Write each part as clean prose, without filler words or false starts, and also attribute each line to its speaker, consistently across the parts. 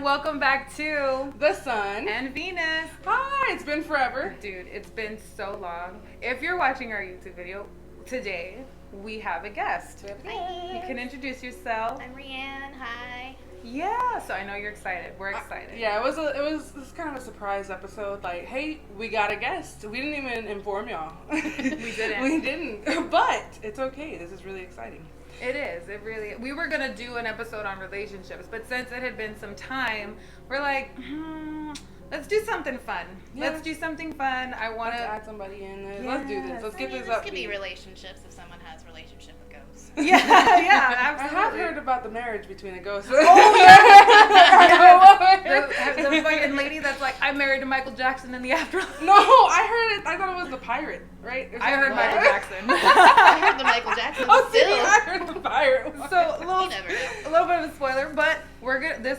Speaker 1: welcome back to
Speaker 2: The Sun
Speaker 1: and Venus.
Speaker 2: Hi, it's been forever.
Speaker 1: Dude, it's been so long. If you're watching our YouTube video today, we have a guest.
Speaker 3: Hi.
Speaker 1: You can introduce yourself.
Speaker 3: I'm Rianne. Hi.
Speaker 1: Yeah, so I know you're excited. We're excited.
Speaker 2: Yeah, it was kind of a surprise episode. Like, hey, we got a guest. We didn't even inform y'all.
Speaker 1: We didn't.
Speaker 2: We didn't. But it's okay. This is really exciting.
Speaker 1: It is. It really. We were gonna do an episode on relationships, but since it had been some time, we're like, let's do something fun.
Speaker 2: Yeah.
Speaker 1: Let's do something fun. I want
Speaker 2: Let's
Speaker 1: to
Speaker 2: add somebody in.
Speaker 1: Yes.
Speaker 2: Let's do this. Let's get this
Speaker 3: This
Speaker 2: up.
Speaker 3: could be relationships if someone has a relationship with ghosts.
Speaker 1: Yeah,
Speaker 2: I
Speaker 1: absolutely.
Speaker 2: have heard about the marriage between a ghost.
Speaker 1: Oh yeah. the fucking lady that's like, I'm married to Michael Jackson in the afterlife.
Speaker 2: No, I heard it. I thought it was the pirate, right? Or
Speaker 1: I heard
Speaker 2: something like
Speaker 1: Michael
Speaker 2: that.
Speaker 1: Jackson.
Speaker 3: I heard the Michael Jackson.
Speaker 2: Oh, see,
Speaker 3: still.
Speaker 2: I heard the pirate.
Speaker 1: So
Speaker 3: You never know.
Speaker 1: a little bit of a spoiler, but we're gonna this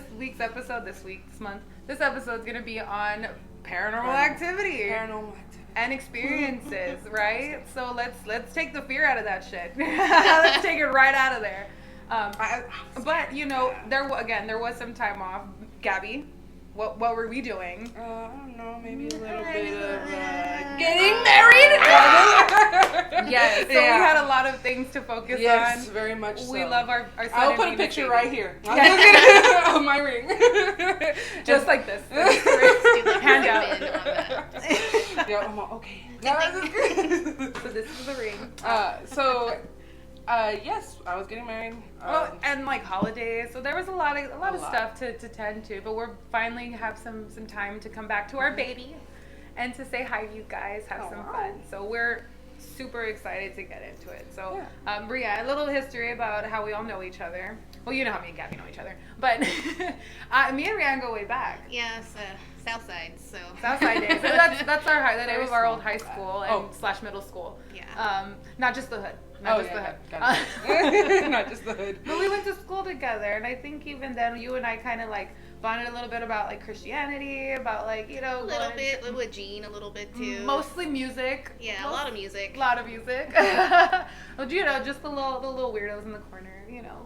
Speaker 1: month, this episode's gonna be on paranormal activity
Speaker 2: Paranormal activity.
Speaker 1: and experiences, right? So let's take the fear out of that shit. Let's take it right out of there. But you know, there was some time off. Gabby, what were we doing?
Speaker 2: I don't know, maybe a little bit of getting married.
Speaker 1: Yes, so we had a lot of things to focus
Speaker 2: Yes,
Speaker 1: on.
Speaker 2: very much so.
Speaker 1: We love our son
Speaker 2: I'll
Speaker 1: and
Speaker 2: put a
Speaker 1: Venus
Speaker 2: picture
Speaker 1: baby.
Speaker 2: right here
Speaker 1: Yeah.
Speaker 2: of my ring.
Speaker 1: Just like this. Hand out.
Speaker 2: Yeah, I'm all, okay.
Speaker 1: So this is the ring.
Speaker 2: Yes, I was getting married.
Speaker 1: And like holidays, so there was a lot of
Speaker 2: lot.
Speaker 1: stuff to tend to, but we're finally have some time to come back to our baby and to say hi to you guys, have some fun. So we're super excited to get into it. So Bria, a little history about how we all know each other. Well, you know how me and Gabby know each other, but me and Rianne go way back.
Speaker 3: Yes, Southside. So.
Speaker 1: Southside days. So that's the name of our old high school and / middle school.
Speaker 3: Yeah.
Speaker 1: Not just the hood. Not just the hood.
Speaker 2: Got it. Not just the hood.
Speaker 1: But we went to school together, and I think even then you and I kind of like bonded a little bit about like Christianity, about like, you know,
Speaker 3: A little bit with Gene, a little bit too.
Speaker 1: mostly music.
Speaker 3: Yeah, a lot of music.
Speaker 1: A lot of music. Well, you know, just the little weirdos in the corner, you know.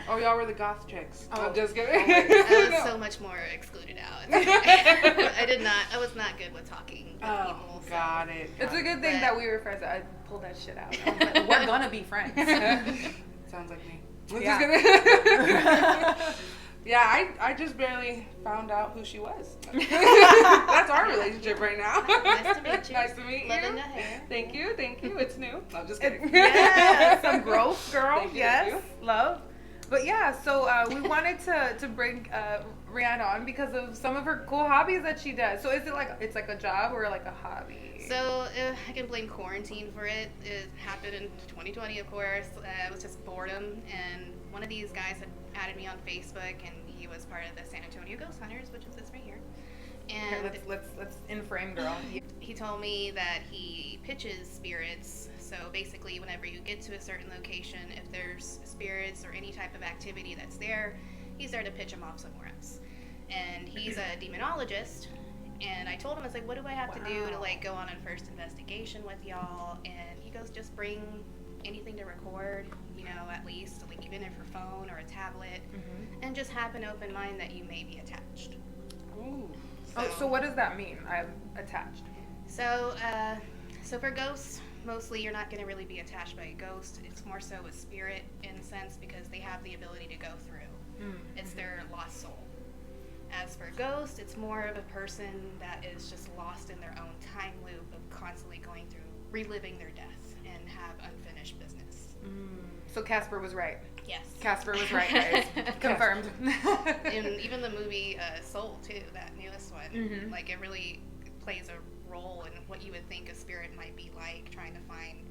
Speaker 2: Oh, y'all were the goth chicks.
Speaker 1: Oh.
Speaker 2: I'm just kidding.
Speaker 3: I was so much more excluded out. I was not good with talking with
Speaker 2: Oh,
Speaker 3: people. So.
Speaker 2: got it.
Speaker 1: It's a good thing
Speaker 3: But-
Speaker 1: that we were friends. I pulled that shit out. I was like, we're gonna be friends.
Speaker 2: Sounds like me.
Speaker 1: Yeah.
Speaker 2: Yeah, I just barely found out who she was. That's our relationship right now.
Speaker 3: Nice to meet you.
Speaker 2: Nice to meet you.
Speaker 3: Loving the hair.
Speaker 2: Thank you. It's new. I'm just kidding.
Speaker 1: Yeah, some growth, girl.
Speaker 2: Thank you,
Speaker 1: Yes,
Speaker 2: thank
Speaker 1: love. But yeah, so we wanted to bring Rihanna on because of some of her cool hobbies that she does. So is it like it's like a job or like a hobby?
Speaker 3: So I can blame quarantine for it. It happened in 2020, of course. It was just boredom, and one of these guys had added me on Facebook, and he was part of the San Antonio Ghost Hunters, which is this right here. And
Speaker 1: Okay, let's in frame, girl.
Speaker 3: he told me that he pitches spirits. So basically, whenever you get to a certain location, if there's spirits or any type of activity that's there, he's there to pitch them off somewhere else. And he's a demonologist. And I told him, I was like, what do I have to do to like go on a first investigation with y'all? And he goes, just bring anything to record, you know, at least, like even if your phone or a tablet, and just have an open mind that you may be attached.
Speaker 2: Ooh.
Speaker 1: So what does that mean? I'm attached.
Speaker 3: So for ghosts, mostly you're not going to really be attached by a ghost. It's more so a spirit in a sense because they have the ability to go through. It's their lost soul. As for ghosts, it's more of a person that is just lost in their own time loop of constantly going through, reliving their death and have unfinished business.
Speaker 1: So Casper was right.
Speaker 3: Yes.
Speaker 1: Casper was right, guys. Confirmed.
Speaker 3: And even the movie Soul, too, that newest one, like it really plays a role in what you would think a spirit might be like, trying to find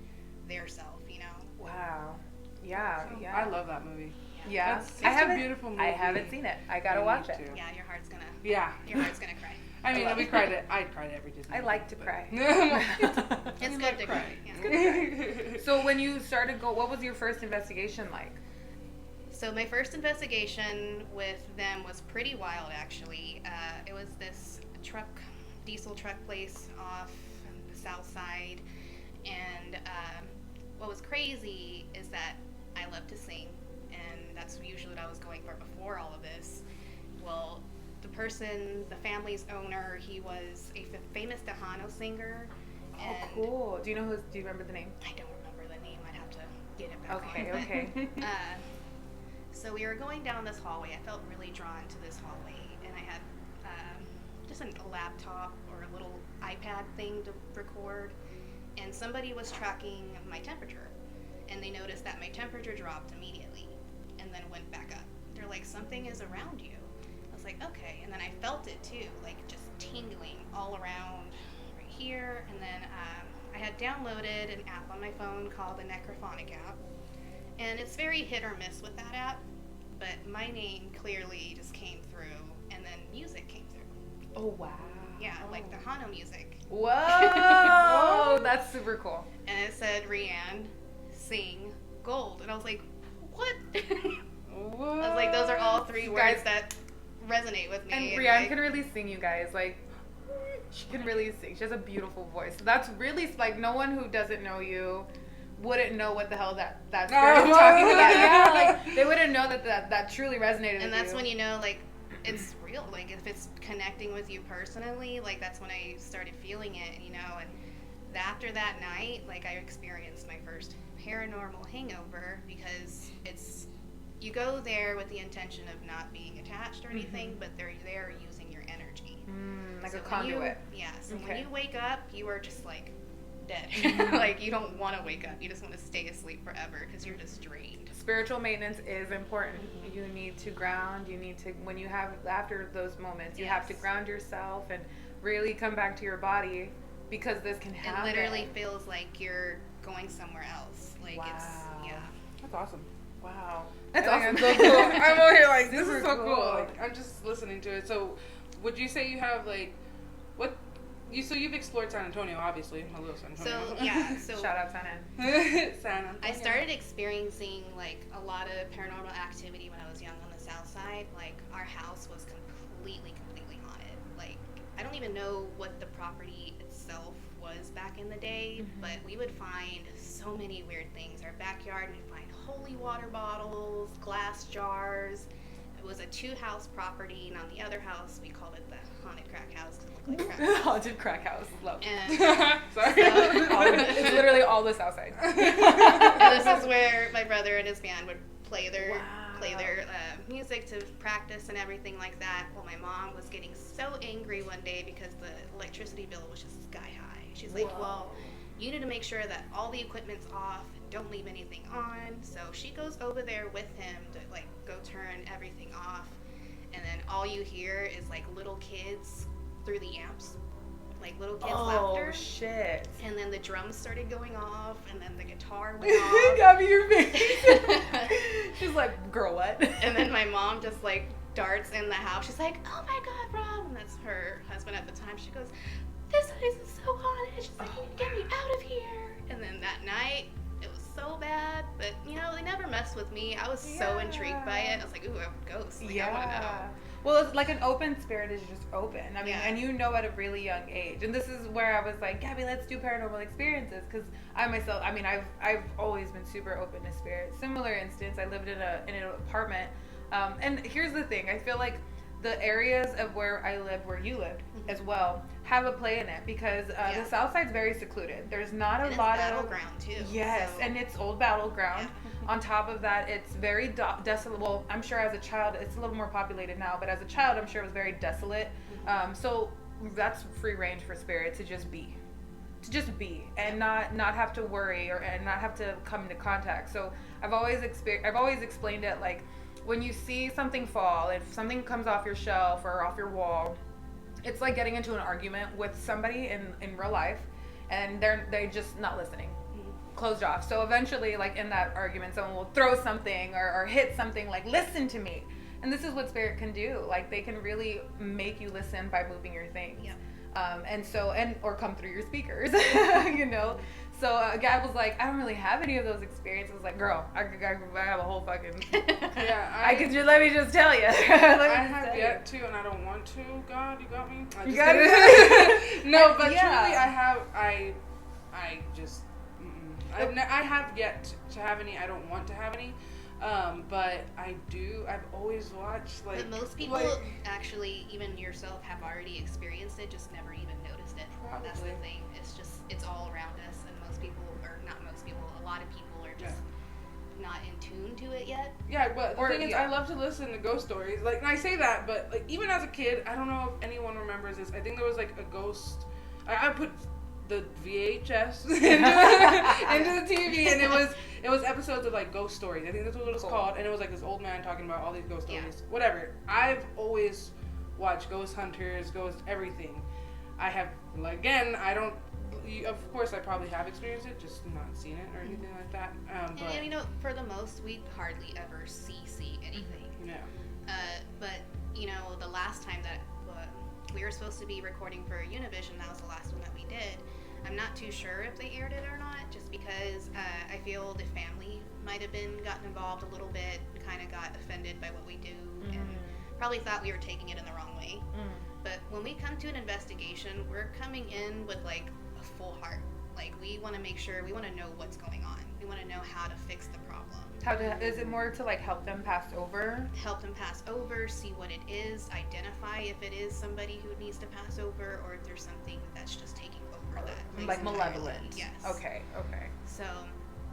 Speaker 3: their self, you know?
Speaker 1: Wow. Yeah.
Speaker 2: I love that movie.
Speaker 1: Yeah.
Speaker 2: It's a beautiful movie.
Speaker 1: I haven't seen it. I gotta watch it.
Speaker 3: Yeah, your heart's gonna cry.
Speaker 2: I mean, I cried every Disney.
Speaker 1: I like to cry.
Speaker 3: It's good to cry. Yeah.
Speaker 1: So when you started what was your first investigation like?
Speaker 3: So my first investigation with them was pretty wild, actually. It was this diesel truck place off the south side, and what was crazy is that I love to sing, and that's usually what I was going for before all of this. Well, the family's owner, he was a famous Tejano singer.
Speaker 1: Oh, cool. Do you remember the name?
Speaker 3: I don't remember the name. I'd have to get it back.
Speaker 1: Okay.
Speaker 3: So we were going down this hallway. I felt really drawn to this hallway, and I had just a laptop or a little iPad thing to record, and somebody was tracking my temperature, and they noticed that my temperature dropped immediately and then went back up. They're like, something is around you. I was like, okay, and then I felt it too, like just tingling all around right here, and then I had downloaded an app on my phone called the Necrophonic app, and it's very hit or miss with that app, but my name clearly just came through, and then music came through.
Speaker 1: Oh, wow.
Speaker 3: Yeah, like the Hano music.
Speaker 1: Whoa! That's super cool.
Speaker 3: And it said, Rianne, sing gold. And I was like, what?
Speaker 2: What?
Speaker 3: I was like, those are all three words that resonate with me.
Speaker 1: And Rianne can really sing, you guys. Like, she can really sing. She has a beautiful voice. So that's really, like, no one who doesn't know you wouldn't know what the hell that spirit is talking about. Yeah, like, they wouldn't know that truly resonated with you.
Speaker 3: And that's when you know, like, it's real. Like, if it's connecting with you personally, like, that's when I started feeling it, you know. And after that night, like, I experienced my first paranormal hangover, because you go there with the intention of not being attached or anything, but they're there using your energy.
Speaker 1: Like
Speaker 3: so
Speaker 1: a conduit.
Speaker 3: So when you wake up, you are just, like, dead. Like, you don't want to wake up. You just want to stay asleep forever because you're just drained.
Speaker 1: Spiritual maintenance is important. You need to ground. You need to, when you have, after those moments, you have to ground yourself and really come back to your body, because this can happen.
Speaker 3: It literally feels like you're going somewhere else. Like, it's,
Speaker 2: That's awesome.
Speaker 1: Wow.
Speaker 2: That's awesome. So cool. I'm over here like, this
Speaker 1: Super
Speaker 2: is so cool.
Speaker 1: cool.
Speaker 2: Like, I'm just listening to it. So, would you say you have, like, so you've explored San Antonio, obviously. Hello, San Antonio.
Speaker 3: So
Speaker 1: shout out San
Speaker 2: San Antonio.
Speaker 3: I started experiencing, like, a lot of paranormal activity when I was young on the south side. Like, our house was completely haunted. Like, I don't even know what the property itself was back in the day, but we would find so many weird things. Our backyard, we'd find holy water bottles, glass jars. It was a 2-house property, and on the other house, we called it the haunted crack house because it looked like crack house.
Speaker 1: Haunted crack house. Love.
Speaker 3: And
Speaker 2: Sorry.
Speaker 1: It's literally all the south side.
Speaker 3: and this is where my brother and his band would play their music to practice and everything like that. Well, my mom was getting so angry one day because the electricity bill was just sky high. She's like, well, you need to make sure that all the equipment's off and don't leave anything on. So she goes over there with him to, like, go turn everything off. And then all you hear is, like, little kids through the amps. Like, little kids' laughter.
Speaker 1: Oh, shit.
Speaker 3: And then the drums started going off, and then the guitar went off.
Speaker 1: Gabby, your face. She's like, girl, what?
Speaker 3: And then my mom just, like, darts in the house. She's like, oh my God, Rob. And that's her husband at the time. She goes, this place is so haunted. She's like, you need to get me out of here. And then that night, it was so bad. But, you know, they never messed with me. I was so intrigued by it. I was like, ooh, a ghost. Like, I want to know.
Speaker 1: Well, it's like an open spirit is just open. I mean, and you know at a really young age. And this is where I was like, Gabby, let's do paranormal experiences. Because I myself, I mean, I've always been super open to spirit. Similar instance, I lived in an apartment. And here's the thing. I feel like the areas of where I lived, where you lived as well, have a play in it. Because the south side's very secluded. There's not a lot of...
Speaker 3: battleground, too.
Speaker 1: Yes,
Speaker 3: so.
Speaker 1: and it's old battleground. On top of that, it's very desolate. Well, I'm sure as a child, it's a little more populated now, but as a child, I'm sure it was very desolate. So that's free range for spirit to just be. And not have to worry and not have to come into contact. So I've always explained it like, when you see something fall, if something comes off your shelf or off your wall, it's like getting into an argument with somebody in real life, and they're just not listening. Closed off. So eventually, like, in that argument, someone will throw something or hit something, like, listen to me. And this is what spirit can do. Like, they can really make you listen by moving your things. Or come through your speakers, you know. So Gab was like, I don't really have any of those experiences. Like, girl, I have a whole fucking... let me just tell you.
Speaker 2: I have yet to, and I don't want to. God, you got me?
Speaker 1: You got it?
Speaker 2: No, but truly, I have yet to have any. I don't want to have any. But I've always watched, like...
Speaker 3: But most people
Speaker 2: like,
Speaker 3: actually, even yourself, have already experienced it, just never even noticed it.
Speaker 2: Probably.
Speaker 3: That's the thing. It's all around us, and most people, or not most people, a lot of people are just not in tune to it yet.
Speaker 2: Yeah, but the thing is, I love to listen to ghost stories. Like, and I say that, but like even as a kid, I don't know if anyone remembers this. I think there was like a ghost. I put the VHS into the TV, and it was episodes of like ghost stories. I think that's what it was called, and it was like this old man talking about all these ghost stories. Whatever. I've always watched ghost hunters, ghost everything. I have, like, again, I don't. Of course, I probably have experienced it, just not seen it or anything like that. But
Speaker 3: and you know, for the most, we hardly ever see anything.
Speaker 2: Yeah.
Speaker 3: But you know, the last time that we were supposed to be recording for Univision, that was the last one that we did. I'm not too sure if they aired it or not, just because I feel the family might have gotten involved a little bit, kind of got offended by what we do, and probably thought we were taking it in the wrong way. But when we come to an investigation, we're coming in with like a full heart. Like, we want to make sure, we want to know what's going on. We want to know how to fix the problem.
Speaker 1: Is it more to like help them pass over?
Speaker 3: Help them pass over, see what it is, identify if it is somebody who needs to pass over, or if there's something that's just taking over that place.
Speaker 1: Like malevolent.
Speaker 3: Yes.
Speaker 1: Okay.
Speaker 3: So.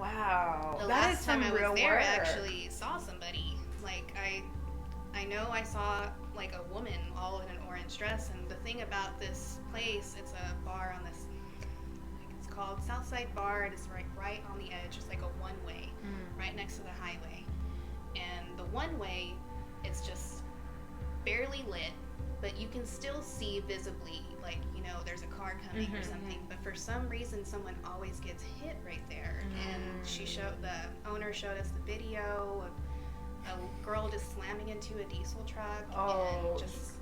Speaker 1: Wow.
Speaker 3: The
Speaker 1: that
Speaker 3: last
Speaker 1: is
Speaker 3: time
Speaker 1: some
Speaker 3: I was
Speaker 1: real
Speaker 3: there,
Speaker 1: work.
Speaker 3: I actually saw somebody. Like, I know I saw like a woman all in an orange dress, and the thing about this place, it's a bar on this, it's called Southside Bar, and it's right on the edge. It's like a one-way, right next to the highway. And the one-way, it's just barely lit, but you can still see visibly, like, you know, there's a car coming or something. But for some reason, someone always gets hit right there. And the owner showed us the video of a girl just slamming into a diesel truck and just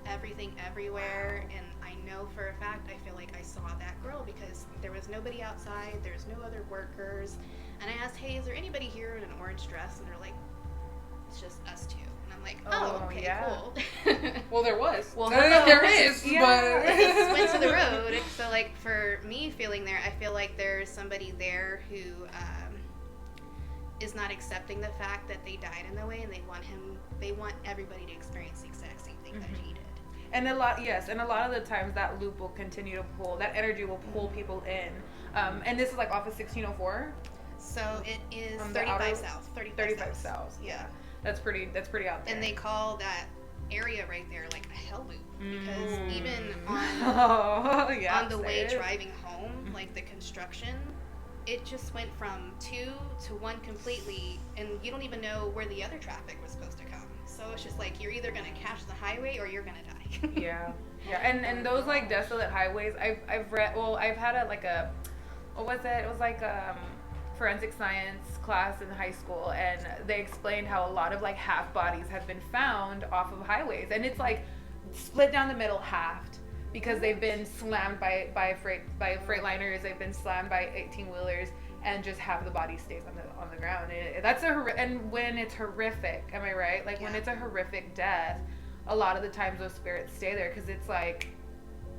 Speaker 3: everything everywhere. And I know for a fact, I feel like I saw that girl because there was nobody outside, there's no other workers. And I asked, hey, is there anybody here in an orange dress? And they're like, it's just us two. And I'm like, okay, cool.
Speaker 2: Well, there was.
Speaker 1: Well,
Speaker 2: there is, but
Speaker 3: I just went to the road. So, like, for me feeling there, I feel like there's somebody there who is not accepting the fact that they died in the way, and they want everybody to experience the exact same thing that he did.
Speaker 1: And a lot of the times that loop will continue to pull, that energy will pull people in. And this is like off of 1604?
Speaker 3: So it is 35 South.
Speaker 1: 35 South. Yeah. That's pretty out there.
Speaker 3: And they call that area right there like a hell loop, because even on the way driving home, like the construction, it just went from 2 to 1 completely, and you don't even know where the other traffic was supposed to come. So it's just like, you're either gonna catch the highway or you're gonna die.
Speaker 1: Yeah. And those like desolate highways, I've read. Well, I've had what was it? It was like forensic science class in high school, and they explained how a lot of like half bodies have been found off of highways, and it's like split down the middle, halved, because they've been slammed by freightliners, they've been slammed by 18-wheelers, and just half the body stays on the ground. And when it's horrific, am I right? Like when it's a horrific death, a lot of the times those spirits stay there because it's like,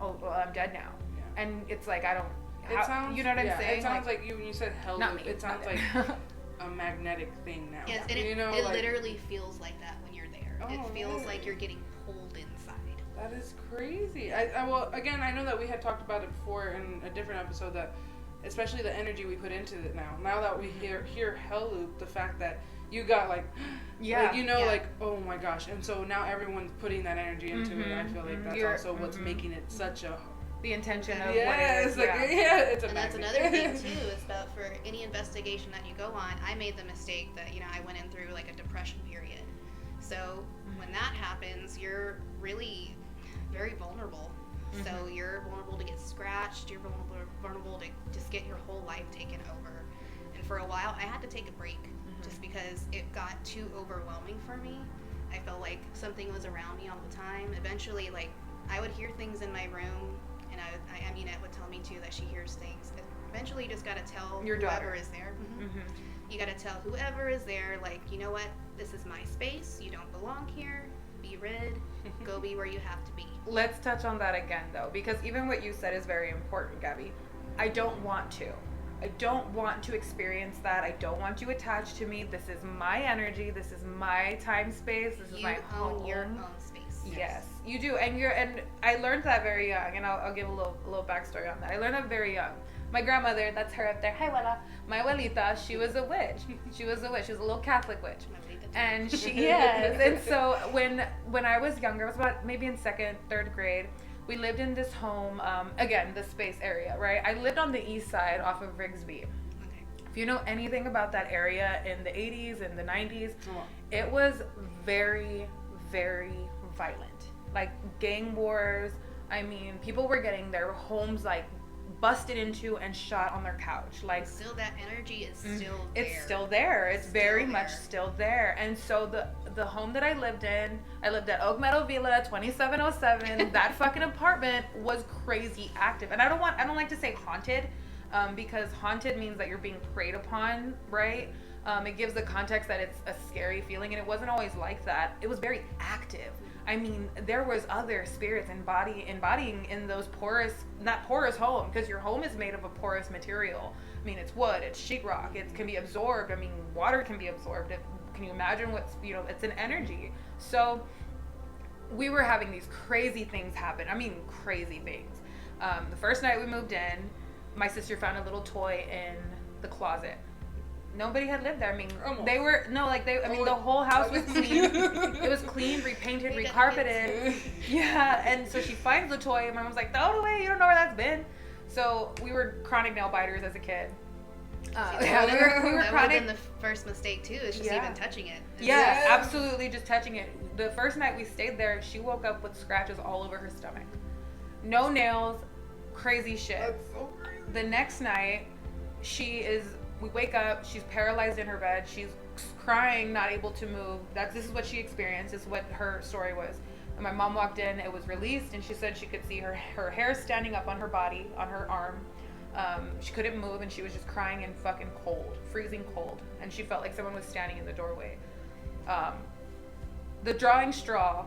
Speaker 1: oh, well, I'm dead now, and it's like I don't. You know what I'm saying?
Speaker 2: It sounds like when you said hell loop, it sounds like a magnetic thing now.
Speaker 3: Yes, and
Speaker 2: it
Speaker 3: literally feels like that when you're there. It feels like you're getting pulled inside.
Speaker 2: That is crazy. Well, again, I know that we had talked about it before in a different episode, that especially the energy we put into it now that we hear hell loop, the fact that you got like oh my gosh, and so now everyone's putting that energy into it. I feel like that's also what's making it such a
Speaker 1: the intention of
Speaker 2: what it is. It's a
Speaker 3: and that's another thing too, is about for any investigation that you go on, I made the mistake that, you know, I went in through like a depression period. So when that happens, you're really very vulnerable. So you're vulnerable to get scratched, you're vulnerable to just get your whole life taken over. And for a while, I had to take a break just because it got too overwhelming for me. I felt like something was around me all the time. Eventually, like, I would hear things in my room, and Aminette would tell me too that she hears things. Eventually, you just gotta tell
Speaker 1: your
Speaker 3: whoever
Speaker 1: daughter
Speaker 3: is there. You gotta tell whoever is there, like, you know what? This is my space. You don't belong here. Be rid. Go be where you have to be.
Speaker 1: Let's touch on that again, though, because even what you said is very important, Gabby. I don't want to. I don't want to experience that. I don't want you attached to me. This is my energy. This is my time space. This is my home.
Speaker 3: You own your own space.
Speaker 1: Yes, you do. And I learned that very young, and I'll give a little backstory on that. I learned that very young. My grandmother, that's her up there. Hi, abuela. My abuelita, she was a witch. She was a little Catholic witch. And and so when I was younger, I was about maybe in 2nd, 3rd grade, we lived in this home, again, the space area, right? I lived on the east side off of Rigsby.
Speaker 3: Okay.
Speaker 1: If you know anything about that area in the 80s and the 90s, it was very, very violent. Like gang wars. I mean, people were getting their homes like busted into and shot on their couch. Like,
Speaker 3: still that energy is still there.
Speaker 1: It's still there. It's very much still there. And so the home that I lived in, I lived at Oak Meadow Villa 2707. That fucking apartment was crazy active. And I don't like to say haunted, because haunted means that you're being preyed upon, right? It gives the context that it's a scary feeling, and it wasn't always like that. It was very active. I mean, there was other spirits embodying in those not porous home, because your home is made of a porous material. I mean, it's wood, it's sheetrock, it can be absorbed. I mean, water can be absorbed. Can you imagine it's an energy. So we were having these crazy things happen. I mean, crazy things. The first night we moved in, my sister found a little toy in the closet. Nobody had lived there. I mean, the whole house was clean. It was clean, repainted, recarpeted. Yeah, and so she finds the toy, and my mom's like, throw it away, you don't know where that's been. So we were chronic nail biters as a kid.
Speaker 3: We were that chronic. That the first mistake too, is just even touching it.
Speaker 1: Yeah, absolutely, just touching it. The first night we stayed there, she woke up with scratches all over her stomach. No nails, crazy shit.
Speaker 2: That's so crazy.
Speaker 1: The next night, we wake up, she's paralyzed in her bed, she's crying, not able to move. This is what she experienced, this is what her story was. And my mom walked in, it was released, and she said she could see her hair standing up on her body, on her arm. She couldn't move, and she was just crying and fucking cold, freezing cold. And she felt like someone was standing in the doorway. The drawing straw,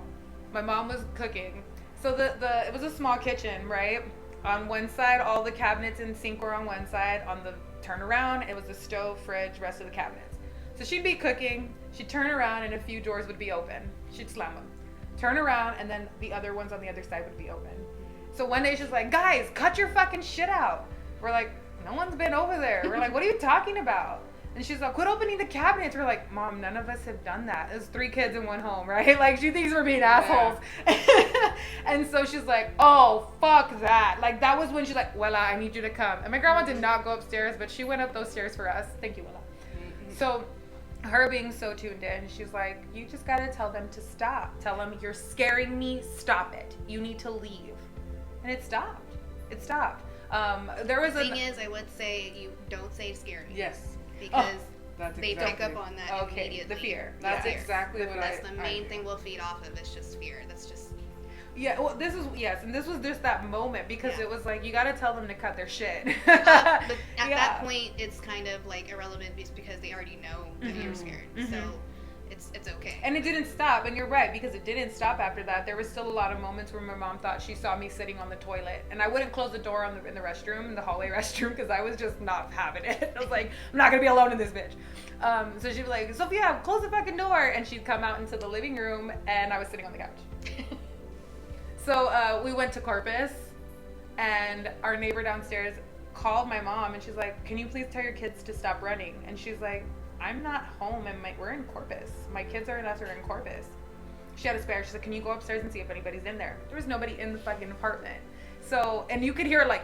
Speaker 1: my mom was cooking. So it was a small kitchen, right? On one side, all the cabinets and sink were on one side. On the turn around, it was the stove, fridge, rest of the cabinets. So she'd be cooking, she'd turn around, and a few doors would be open. She'd slam them. Turn around, and then the other ones on the other side would be open. So one day she's like, guys, cut your fucking shit out. We're like, no one's been over there. We're like, what are you talking about? And she's like, quit opening the cabinets. We're like, Mom, none of us have done that. There's 3 kids in one home, right? Like, she thinks we're being assholes. And so she's like, oh, fuck that. Like, that was when she's like, Wella, I need you to come. And my grandma did not go upstairs, but she went up those stairs for us. Thank you, Wella. Mm-hmm. So her being so tuned in, she's like, you just got to tell them to stop. Tell them, you're scaring me. Stop it. You need to leave. And it stopped. It stopped. There was
Speaker 3: the thing is, I would say you don't say scary.
Speaker 2: Yes.
Speaker 3: Because they pick up on that immediately.
Speaker 1: The fear.
Speaker 2: That's exactly what
Speaker 3: That's the main thing we'll feed off of. It's just fear. That's just.
Speaker 1: Yeah, well, this was just that moment, because it was like, you got to tell them to cut their shit.
Speaker 3: But at that point, it's kind of like irrelevant because they already know that you're scared. So it's okay.
Speaker 1: And it didn't stop, and you're right, because it didn't stop after that. There was still a lot of moments where my mom thought she saw me sitting on the toilet, and I wouldn't close the door in the restroom, in the hallway restroom, because I was just not having it. I was like, I'm not gonna be alone in this bitch. So she'd be like, Sophia, close the fucking door, and she'd come out into the living room, and I was sitting on the couch. So we went to Corpus, and our neighbor downstairs called my mom, and she's like, can you please tell your kids to stop running? And she's like, I'm not home, and we're in Corpus. My kids are in Corpus. She had a spare. She's like, can you go upstairs and see if anybody's in there? There was nobody in the fucking apartment. So, and you could hear like,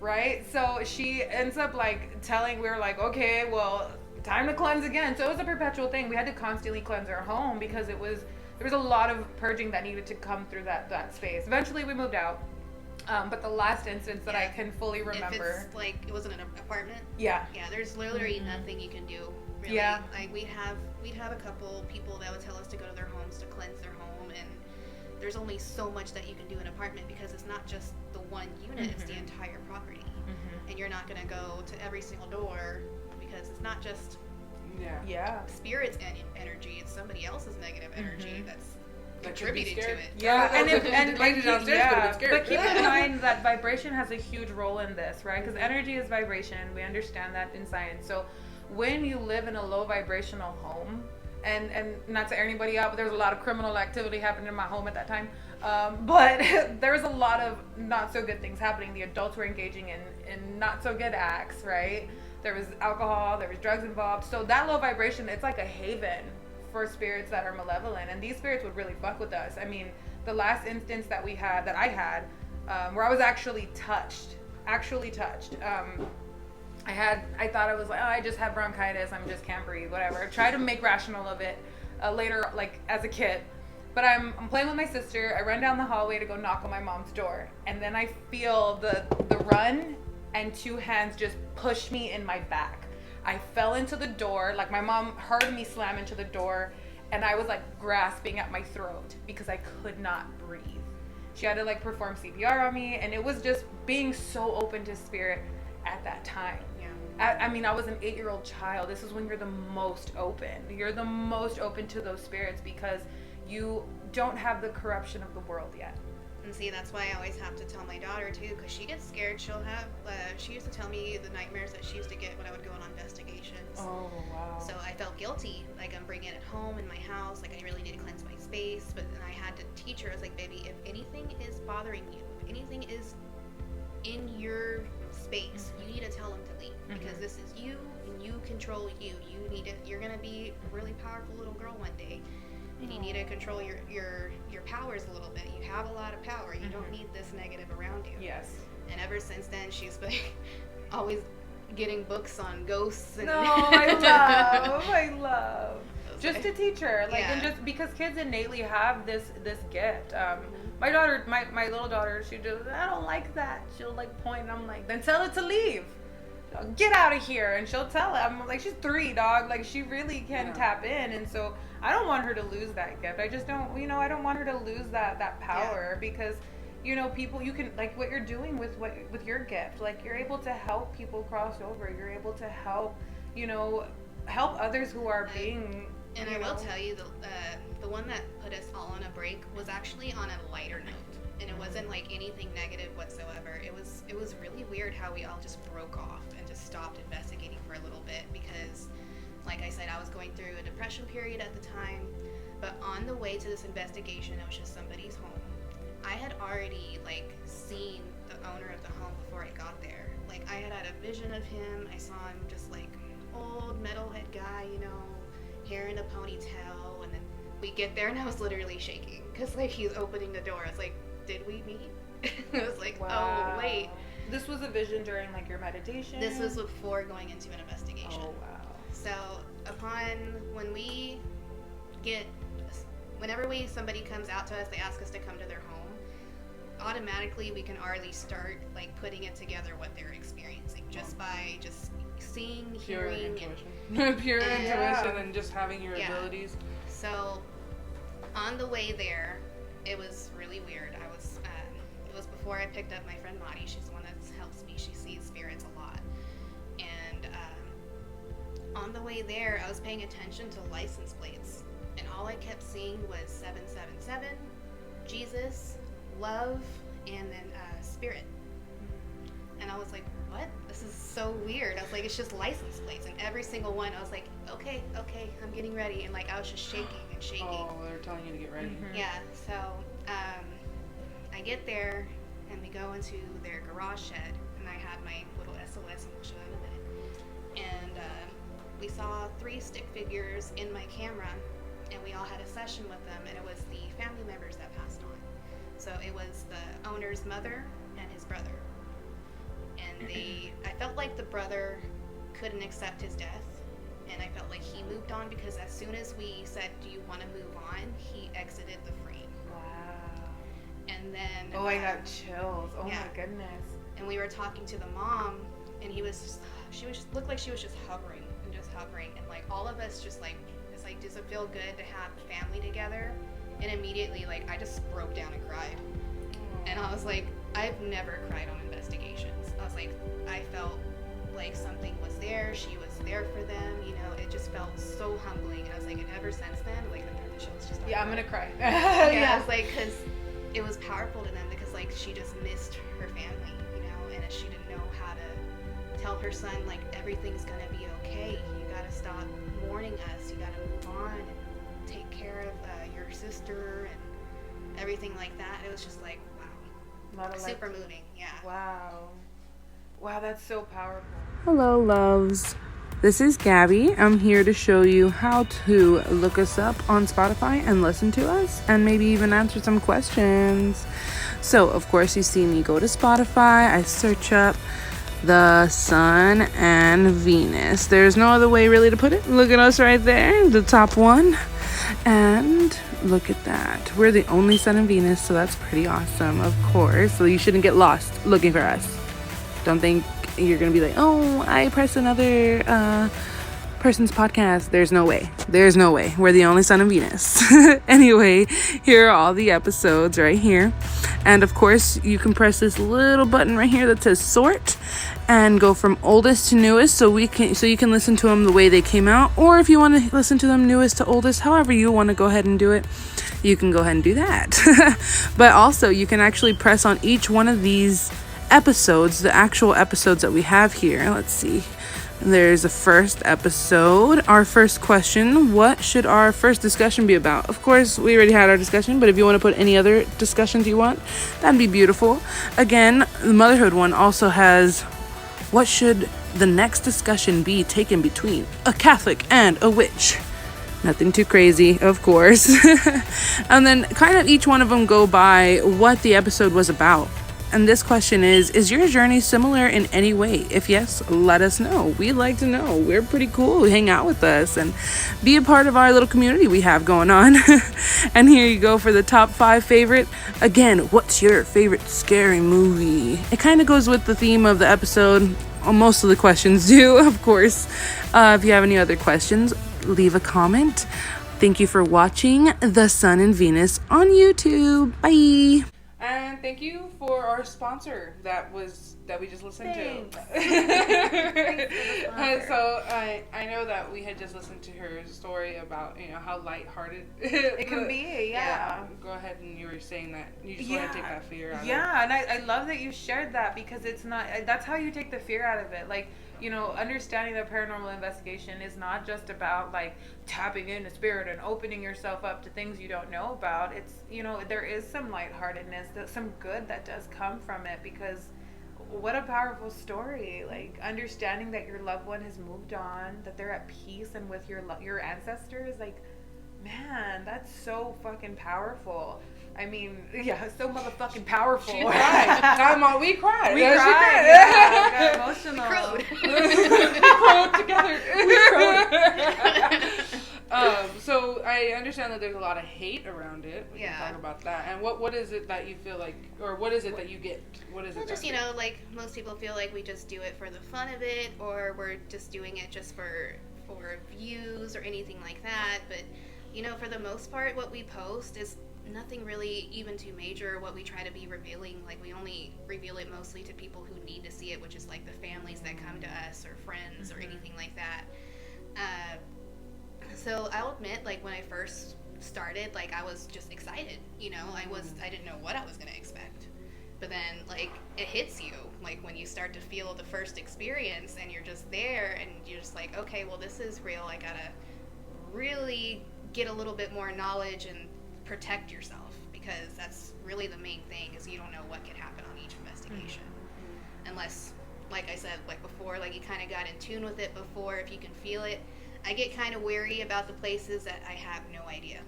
Speaker 1: right? So she ends up like we were like, okay, well, time to cleanse again. So it was a perpetual thing. We had to constantly cleanse our home because there was a lot of purging that needed to come through that space. Eventually we moved out. But the last instance that I can fully remember.
Speaker 3: If it's like, it wasn't an apartment?
Speaker 1: Yeah.
Speaker 3: Yeah, there's literally nothing you can do, really.
Speaker 1: Yeah.
Speaker 3: Like, we'd have a couple people that would tell us to go to their homes to cleanse their home, and there's only so much that you can do in an apartment because it's not just the one unit, it's the entire property. And you're not going to go to every single door because it's not just spirits and energy, it's somebody else's negative energy that's contributing to it.
Speaker 1: Yeah, and
Speaker 2: lady downstairs
Speaker 1: yeah,
Speaker 2: could have been scared.
Speaker 1: but keep in mind that vibration has a huge role in this, right? Because energy is vibration. We understand that in science. So when you live in a low vibrational home, and not to air anybody out, but there was a lot of criminal activity happening in my home at that time. But there was a lot of not so good things happening. The adults were engaging in not so good acts, right? There was alcohol, there was drugs involved. So that low vibration, it's like a haven for spirits that are malevolent, and these spirits would really fuck with us. I mean, the last instance that I had, where I was actually touched. I thought I was like, oh, I just have bronchitis, I just can't breathe, whatever. Try to make rational of it later, like as a kid. But I'm playing with my sister. I run down the hallway to go knock on my mom's door, and then I feel the run, and two hands just push me in my back. I fell into the door, like my mom heard me slam into the door, and I was like grasping at my throat because I could not breathe. She had to like perform CPR on me, and it was just being so open to spirit at that time. I mean, I was an 8-year-old child. This is when you're the most open. You're the most open to those spirits because you don't have the corruption of the world yet.
Speaker 3: And see, that's why I always have to tell my daughter too, because she gets scared. She'll have, she used to tell me the nightmares that she used to get when I would go on investigations.
Speaker 1: Oh, wow.
Speaker 3: So I felt guilty, like I'm bringing it home in my house, like I really need to cleanse my space. But then I had to teach her, I was like, baby, if anything is bothering you, if anything is in your space, you need to tell them to leave, because this is you and you control you. You're gonna be a really powerful little girl one day, and you need to control your powers a little bit. You have a lot of power. You don't need this negative around you.
Speaker 1: Yes.
Speaker 3: And ever since then, she's been always getting books on ghosts. And
Speaker 1: No, I love. Just to
Speaker 3: like,
Speaker 1: teach her, like,
Speaker 3: yeah.
Speaker 1: and just because kids innately have this gift. My daughter, my little daughter, she just, I don't like that. She'll like point, and I'm like, then tell it to leave. Get out of here, and she'll tell it. I'm like, she's 3, dog. Like, she really can tap in, and so I don't want her to lose that gift. I just don't, I don't want her to lose that power because, people, you can, like what you're doing with your gift, like you're able to help people cross over. You're able to help, help others who are being.
Speaker 3: And I will tell you, the one that put us all on a break was actually on a lighter note, and it wasn't like anything negative whatsoever. It was really weird how we all just broke off and just stopped investigating for a little bit because, like I said, I was going through a depression period at the time. But on the way to this investigation, it was just somebody's home. I had already like seen the owner of the home before I got there. Like I had a vision of him. I saw him just like old metalhead guy, hair in a ponytail, and then we get there and I was literally shaking because like he's opening the door. I was like, did we meet? I was like,
Speaker 1: wow.
Speaker 3: Oh wait.
Speaker 1: This was a vision during like your meditation?
Speaker 3: This was before going into an investigation.
Speaker 1: Oh wow.
Speaker 3: So whenever somebody comes out to us, they ask us to come to their home, automatically we can already start like putting it together what they're experiencing just by just seeing,
Speaker 2: Pure
Speaker 3: hearing,
Speaker 2: intuition. Pure intuition and just having your abilities.
Speaker 3: So on the way there, it was really weird. It was before I picked up my friend Maddie. She's the one that helps me. She sees spirits a lot. And on the way there, I was paying attention to license plates. And all I kept seeing was 777, Jesus, love, and then spirit. And I was like, what? This is so weird. I was like, it's just license plates. And every single one, I was like, okay, I'm getting ready. And like, I was just shaking and shaking.
Speaker 2: Oh, they're telling you to get ready.
Speaker 1: Mm-hmm.
Speaker 3: Yeah, so I get there and we go into their garage shed. And I had my little SOS, and we'll show that in a minute. And we saw 3 stick figures in my camera. And we all had a session with them. And it was the family members that passed on. So it was the owner's mother and his brother. And I felt like the brother couldn't accept his death, and I felt like he moved on because as soon as we said, do you want to move on, he exited the frame.
Speaker 1: Wow.
Speaker 3: And then
Speaker 1: I got chills. Oh
Speaker 3: yeah.
Speaker 1: my goodness.
Speaker 3: And we were talking to the mom, and she looked like she was just hovering, and like all of us just like, it's like, does it feel good to have the family together? And immediately like I just broke down and cried. And I was like, I've never cried on investigations. I was like, I felt like something was there, she was there for them, you know, it just felt so humbling. And I was like, and ever since then, like the show was just
Speaker 1: Yeah, I'm gonna cry.
Speaker 3: yeah, it's like, because it was powerful to them, because like she just missed her family, you know, and she didn't know how to tell her son, like, everything's gonna be okay, you gotta stop mourning us, you gotta move on and take care of your sister and everything like that. It was just like, wow, super moving. Yeah.
Speaker 1: Wow, that's so powerful.
Speaker 4: Hello, loves. This is Gabby. I'm here to show you how to look us up on Spotify and listen to us and maybe even answer some questions. So, of course, you see me go to Spotify. I search up the Sun and Venus. There's no other way really to put it. Look at us right there, the top one. And look at that. We're the only Sun and Venus, so that's pretty awesome, of course. So you shouldn't get lost looking for us. Don't think you're gonna be like, oh, I pressed another person's podcast. There's no way. We're the only Sun and Venus. Anyway, here are all the episodes right here. And of course, you can press this little button right here that says sort and go from oldest to newest, so you can listen to them the way they came out. Or if you want to listen to them newest to oldest, however you want to go ahead and do it, you can go ahead and do that. But also, you can actually press on each one of these episodes, the actual episodes that we have here. Let's see. There's the first episode. Our first question: what should our first discussion be about? Of course, we already had our discussion, but if you want to put any other discussions you want, that'd be beautiful. Again, the motherhood one also has: what should the next discussion be taken between a Catholic and a witch? Nothing too crazy, of course. And then kind of each one of them go by what the episode was about. And this question is your journey similar in any way? If yes, let us know. We'd like to know. We're pretty cool. Hang out with us and be a part of our little community we have going on. And here you go for the top 5 favorite. Again, what's your favorite scary movie? It kind of goes with the theme of the episode. Most of the questions do, of course. If you have any other questions, leave a comment. Thank you for watching The Sun and Venus on YouTube. Bye.
Speaker 2: And thank you for our sponsor that we just listened to. So I know that we had just listened to her story about, you know, how lighthearted
Speaker 1: it can be. Yeah.
Speaker 2: Go ahead, and you were saying that you just want to take that fear out of it.
Speaker 1: Yeah, and I love that you shared that, because it's not, that's how you take the fear out of it. Like, you know, understanding that paranormal investigation is not just about like tapping into spirit and opening yourself up to things you don't know about. It's, you know, there is some lightheartedness, some good that does come from it, because what a powerful story. Like, understanding that your loved one has moved on, that they're at peace and with your ancestors. Like, man, that's so fucking powerful. I mean, yeah, so motherfucking powerful.
Speaker 2: She cried. We cried.
Speaker 1: We
Speaker 2: cried.
Speaker 1: Yeah, we got emotional.
Speaker 3: We
Speaker 2: crowed together. So I understand that there's a lot of hate around it. We can talk about that. And what is it that you feel like, or what is it that you get? What is it?
Speaker 3: Well, just, you know, like most people feel like we just do it for the fun of it, or we're just doing it just for views or anything like that. But, you know, for the most part, what we post is nothing really even too major. What we try to be revealing, like, we only reveal it mostly to people who need to see it, which is like the families that come to us or friends or anything like that. So I'll admit, like, when I first started, like, I was just excited, you know. I didn't know what I was going to expect. But then, like, it hits you, like, when you start to feel the first experience and you're just there and you're just like, okay, well, this is real. I gotta really get a little bit more knowledge and protect yourself, because that's really the main thing, is you don't know what could happen on each investigation. Unless, like I said, like before, like, you kind of got in tune with it before, if you can feel it. I get kind of wary about the places that I have no idea,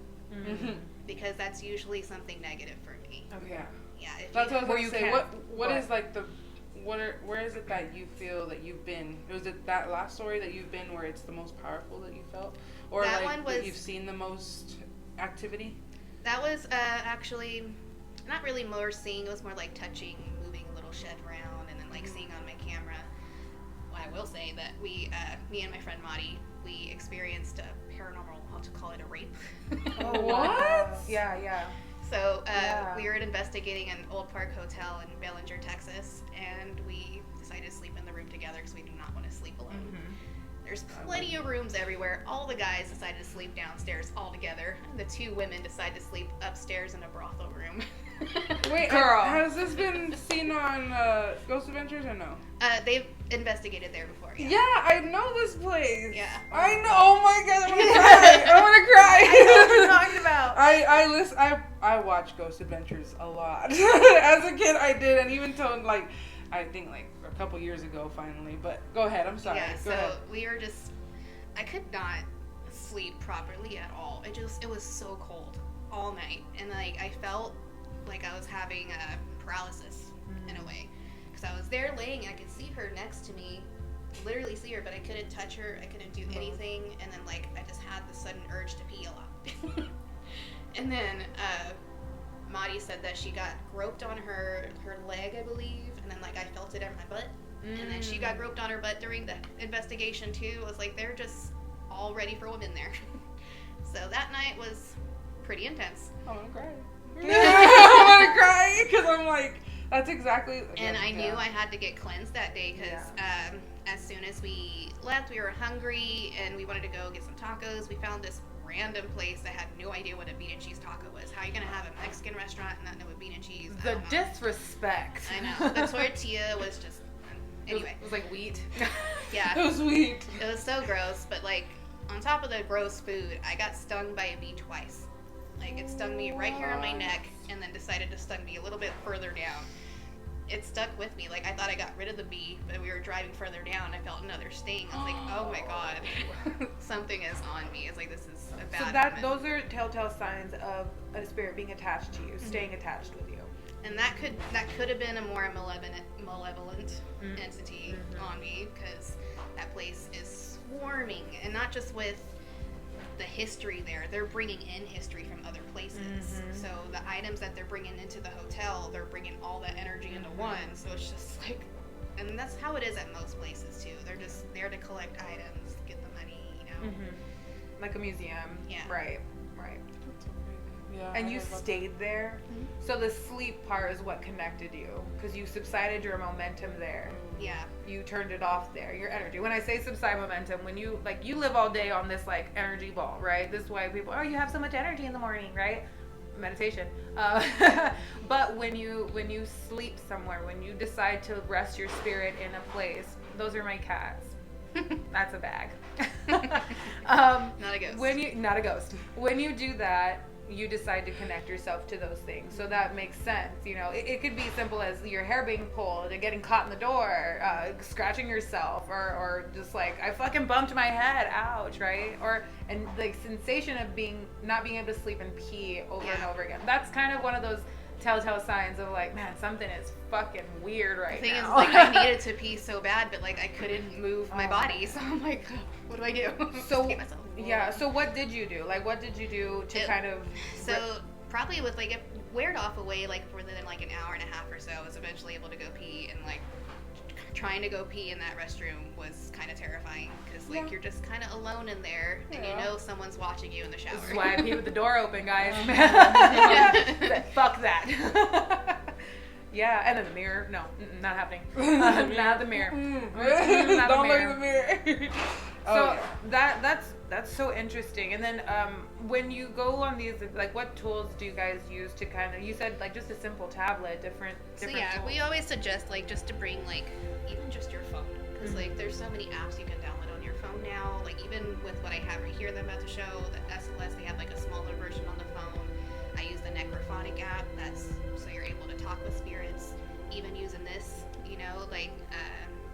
Speaker 3: because that's usually something negative for me.
Speaker 2: Okay.
Speaker 3: Yeah.
Speaker 2: That's what I was going to say. What is like where is it that you feel that you've been? Was it that last story that you've been where it's the most powerful that you felt, or
Speaker 3: that
Speaker 2: like
Speaker 3: one was,
Speaker 2: that you've seen the most activity?
Speaker 3: That was actually not really more seeing. It was more like touching, moving a little shed around, and then like seeing on my camera. Well, I will say that me and my friend Madi, we experienced a paranormal, I'll to call it a rape.
Speaker 2: Oh, what?
Speaker 1: Yeah.
Speaker 3: So we were investigating an old park hotel in Bellinger, Texas, and we decided to sleep in the room together. together because we do not want to sleep alone. There's plenty of rooms everywhere. All the guys decided to sleep downstairs all together. The 2 women decided to sleep upstairs in a brothel room.
Speaker 2: Wait,
Speaker 1: Girl.
Speaker 2: Has this been seen on Ghost Adventures or no?
Speaker 3: They've investigated there before.
Speaker 2: Yeah, I know this place.
Speaker 3: Yeah.
Speaker 2: I know. Oh my god, I want to cry. I want to cry.
Speaker 1: I know what you're talking about.
Speaker 2: I listen. I watch Ghost Adventures a lot. As a kid, I did, and even till like, I think like a couple years ago, finally. But go ahead. I'm sorry.
Speaker 3: Yeah.
Speaker 2: Go ahead.
Speaker 3: We were just. I could not sleep properly at all. It was so cold all night, and like I felt like I was having a paralysis in a way, because I was there laying. I could see her next to me, literally see her, but I couldn't touch her. I couldn't do anything, and then like I just had the sudden urge to pee a lot. And then Maddie said that she got groped on her leg, I believe, and then like I felt it in my butt. And then she got groped on her butt during the investigation too. It was like they're just all ready for women there. So that night was pretty intense.
Speaker 2: I want to cry. I want to cry because I'm like, that's exactly.
Speaker 3: And I knew I had to get cleansed that day because as soon as we left, we were hungry and we wanted to go get some tacos. We found this random place that had no idea what a bean and cheese taco was. How are you gonna have a Mexican restaurant and not know what bean and cheese?
Speaker 1: The disrespect.
Speaker 3: I know. The tortilla was just. Anyway.
Speaker 1: It was like wheat.
Speaker 3: Yeah.
Speaker 2: It was sweet.
Speaker 3: It was so gross, but like on top of the gross food, I got stung by a bee twice. Like it stung me right here on my neck and then decided to stung me a little bit further down. It stuck with me. Like I thought I got rid of the bee, but we were driving further down. I felt another sting. I was like, oh my god, something is on me. It's like this is a bad.
Speaker 1: So those are telltale signs of a spirit being attached to you, staying attached with you.
Speaker 3: And that could have been a more malevolent entity on me, because that place is swarming, and not just with the history there. They're bringing in history from other places. So the items that they're bringing into the hotel, they're bringing all that energy into one. So it's just like, and that's how it is at most places too. They're just there to collect items, get the money, you know.
Speaker 1: Like a museum.
Speaker 3: Yeah.
Speaker 1: Right.
Speaker 2: Yeah,
Speaker 1: And you stayed there? So the sleep part is what connected you, because you subsided your momentum there.
Speaker 3: Yeah.
Speaker 1: You turned it off there, your energy. When I say subside momentum, when you live all day on this like energy ball, right? This is why people, you have so much energy in the morning, right? Meditation. But when you sleep somewhere, when you decide to rest your spirit in a place, those are my cats. That's a bag.
Speaker 3: Not a ghost.
Speaker 1: Not a ghost. When you do that, you decide to connect yourself to those things. So that makes sense. You know, it could be simple as your hair being pulled and getting caught in the door, scratching yourself, or just like, I fucking bumped my head, ouch, right? And the sensation of not being able to sleep and pee over and over again. That's kind of one of those telltale signs of like, man, something is fucking weird right now.
Speaker 3: The thing is, like, I needed to pee so bad, but like I couldn't move my body, so I'm like, what do I do?
Speaker 1: So yeah, so what did you do? Like, what did you do to kind of?
Speaker 3: So probably with like it weared off away like for within like an hour and a half or so. I was eventually able to go pee, and like trying to go pee in that restroom was kind of terrifying because like you're just kind of alone in there, and you know someone's watching you in the shower.
Speaker 1: This is why I pee with the door open, guys. Fuck that. Yeah, and then the mirror. No, not happening. Not the mirror. Not
Speaker 2: Don't
Speaker 1: the
Speaker 2: look in the mirror.
Speaker 1: So that's so interesting. And then when you go on these, like, what tools do you guys use to kind of? You said like just a simple tablet, different.
Speaker 3: So yeah,
Speaker 1: tools.
Speaker 3: we always suggest like just to bring like even just your phone, because like there's so many apps you can download on your phone now. Like even with what I have right here that I'm about to show, the SLS, they have like a smaller version on the phone. I use the Necrophonic app. That's so you're able to talk with spirits. Even using this, you know, like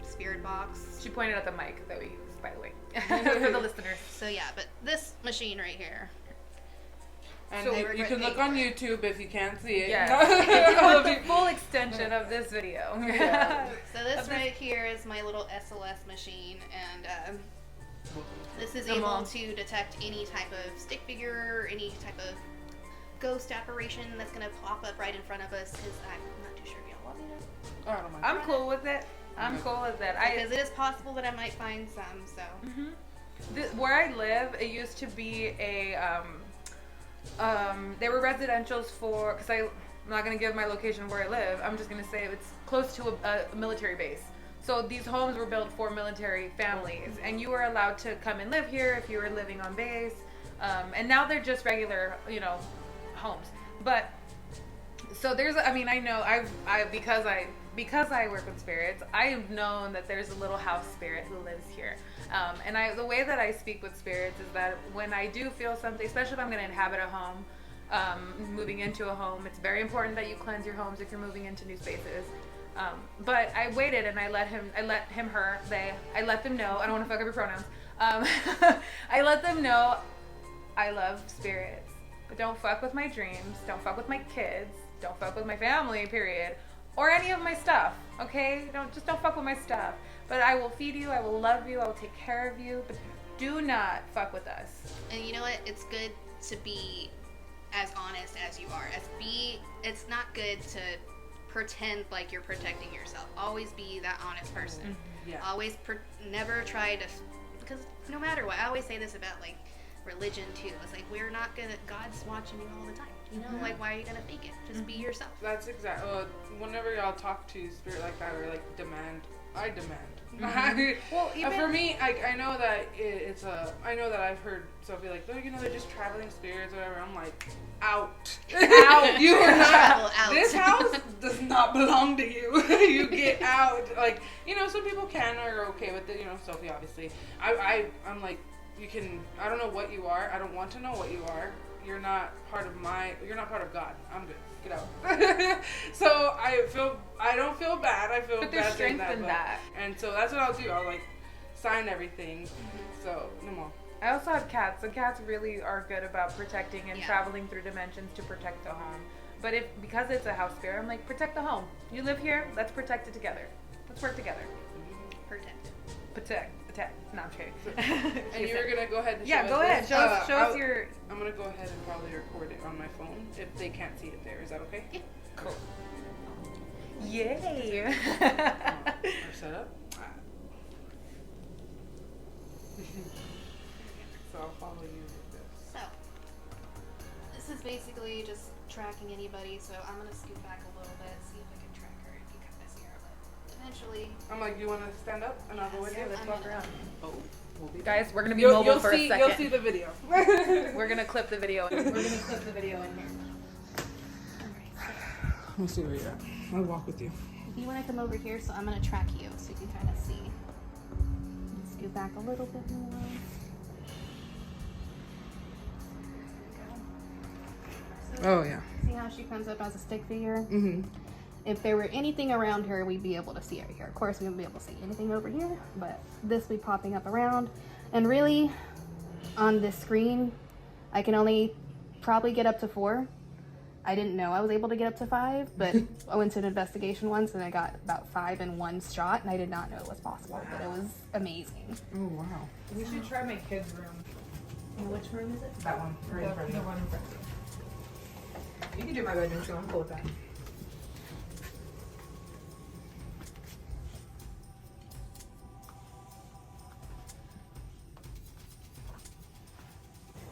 Speaker 3: Spirit Box.
Speaker 1: She pointed out the mic that we use, by the way, for the listeners.
Speaker 3: So yeah, but this machine right here.
Speaker 2: And
Speaker 1: So
Speaker 2: you can look on YouTube if you can't see it.
Speaker 1: Yes. If you want the full extension of this video.
Speaker 2: Yeah.
Speaker 3: So this right here is my little SLS machine, and this is able to detect any type of stick figure, any type of ghost apparition that's going to pop up right in front of us, because I'm not too sure if y'all want me to.
Speaker 2: I don't mind.
Speaker 1: I'm cool with it.
Speaker 3: Because it is possible that I might find some, so.
Speaker 1: Where I live, it used to be a, they were residentials for, because I'm not going to give my location where I live, I'm just going to say it's close to a military base. So these homes were built for military families, and you were allowed to come and live here if you were living on base. And now they're just regular, homes. But so there's, I know because I work with spirits, I have known that there's a little house spirit who lives here. And the way that I speak with spirits is that when I do feel something, especially if I'm going to inhabit a home, moving into a home, it's very important that you cleanse your homes if you're moving into new spaces. But I waited and I let them know, I don't want to fuck up your pronouns. I let them know I love spirits, but don't fuck with my dreams, don't fuck with my kids, don't fuck with my family, period, or any of my stuff, okay? Don't fuck with my stuff. But I will feed you, I will love you, I will take care of you, but do not fuck with us.
Speaker 3: And you know what? It's good to be as honest as you are. It's not good to pretend like you're protecting yourself. Always be that honest person.
Speaker 2: Mm-hmm. Yeah.
Speaker 3: Always never try to, because no matter what, I always say this about like religion too. It's like God's watching you all the time. You know, like why are you gonna fake it? Just be yourself.
Speaker 2: That's exactly. Whenever y'all talk to spirit like that or like demand, I demand.
Speaker 1: Well, even
Speaker 2: for me, I know that I know that I've heard Sophie like, they're just traveling spirits, or whatever. I'm like, out. You are not.
Speaker 3: Out.
Speaker 2: This house does not belong to you. You get out. Like, some people can or are okay with it. Sophie, obviously. I'm like, I don't know what you are. I don't want to know what you are. You're not part of God. I'm good. Get out. So I don't feel bad. I feel
Speaker 1: but
Speaker 2: bad
Speaker 1: there's
Speaker 2: saying
Speaker 1: strength in that.
Speaker 2: And so that's what I'll do. I'll like sign everything. So no more.
Speaker 1: I also have cats. So cats really are good about protecting and traveling through dimensions to protect the home. But because it's a house spirit, I'm like, protect the home. You live here, let's protect it together. Let's work together.
Speaker 3: Protect.
Speaker 1: No, I'm kidding.
Speaker 2: And you were gonna go ahead and show us
Speaker 1: go ahead.
Speaker 2: this?
Speaker 1: Show us your.
Speaker 2: I'm gonna go ahead and probably record it on my phone if they can't see it there. Is that okay?
Speaker 3: Yeah.
Speaker 2: Cool.
Speaker 1: Yay!
Speaker 2: Our setup. So I'll follow you with this.
Speaker 3: So this is basically just tracking anybody. So I'm gonna scoot back a little bit, see if I can track her. You kind of see her, but eventually.
Speaker 2: I'm like, you want to stand up and I'll go with you?
Speaker 1: Let's walk around.
Speaker 2: Oh, we'll be
Speaker 1: Guys, we're gonna be mobile for a second.
Speaker 2: You'll see the video.
Speaker 1: We're gonna clip the video. We're gonna clip the video in here.
Speaker 2: Let me see where you're at. I'll walk with you.
Speaker 3: If you want to come over here, so I'm going to track you so you can kind of see. Scoot back a little bit more.
Speaker 2: Oh, yeah.
Speaker 3: See how she comes up as a stick figure?
Speaker 2: Mm-hmm.
Speaker 3: If there were anything around her, we'd be able to see her here. Of course, we wouldn't be able to see anything over here, but this would be popping up around. And really, on this screen, I can only probably get up to 4. I didn't know I was able to get up to 5, but I went to an investigation once and I got about 5 in one shot, and I did not know it was possible, but it was amazing.
Speaker 2: Oh, wow.
Speaker 1: We should try my kids' room.
Speaker 3: And which room is it?
Speaker 2: That one. Right in front of
Speaker 1: The
Speaker 2: you.
Speaker 1: one in front of you.
Speaker 5: You can do my bedroom too. I'm cool with that.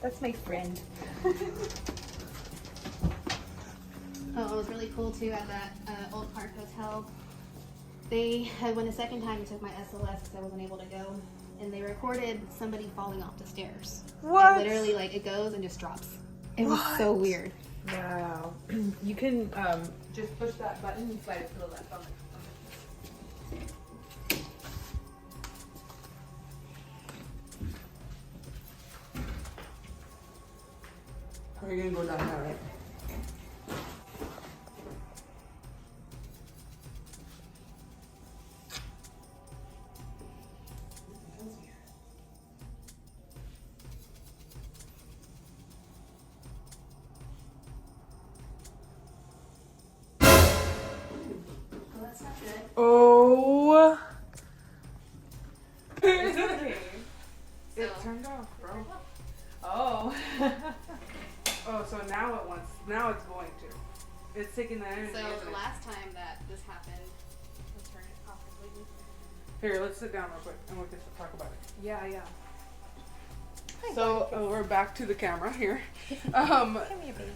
Speaker 1: That's my friend.
Speaker 3: Oh, it was really cool too at that old park hotel. They had went a second time and took my SLS because I wasn't able to go, and they recorded somebody falling off the stairs.
Speaker 1: What?
Speaker 3: It literally, like, it goes and just drops. It was so weird.
Speaker 5: Wow. You can just push that button and slide it to the left on the
Speaker 2: Are you gonna go down there, right?
Speaker 3: Well, that's not good.
Speaker 2: Oh.
Speaker 1: It's okay.
Speaker 3: So,
Speaker 2: It turned off, bro.
Speaker 1: Oh.
Speaker 2: Oh, so now it's going to. It's taking that energy.
Speaker 3: so
Speaker 2: isn't
Speaker 3: the
Speaker 2: it?
Speaker 3: last time that this happened, let's turn it off completely.
Speaker 2: Here, let's sit down real quick and we can talk about it.
Speaker 1: Yeah, yeah.
Speaker 2: So we're back to the camera here.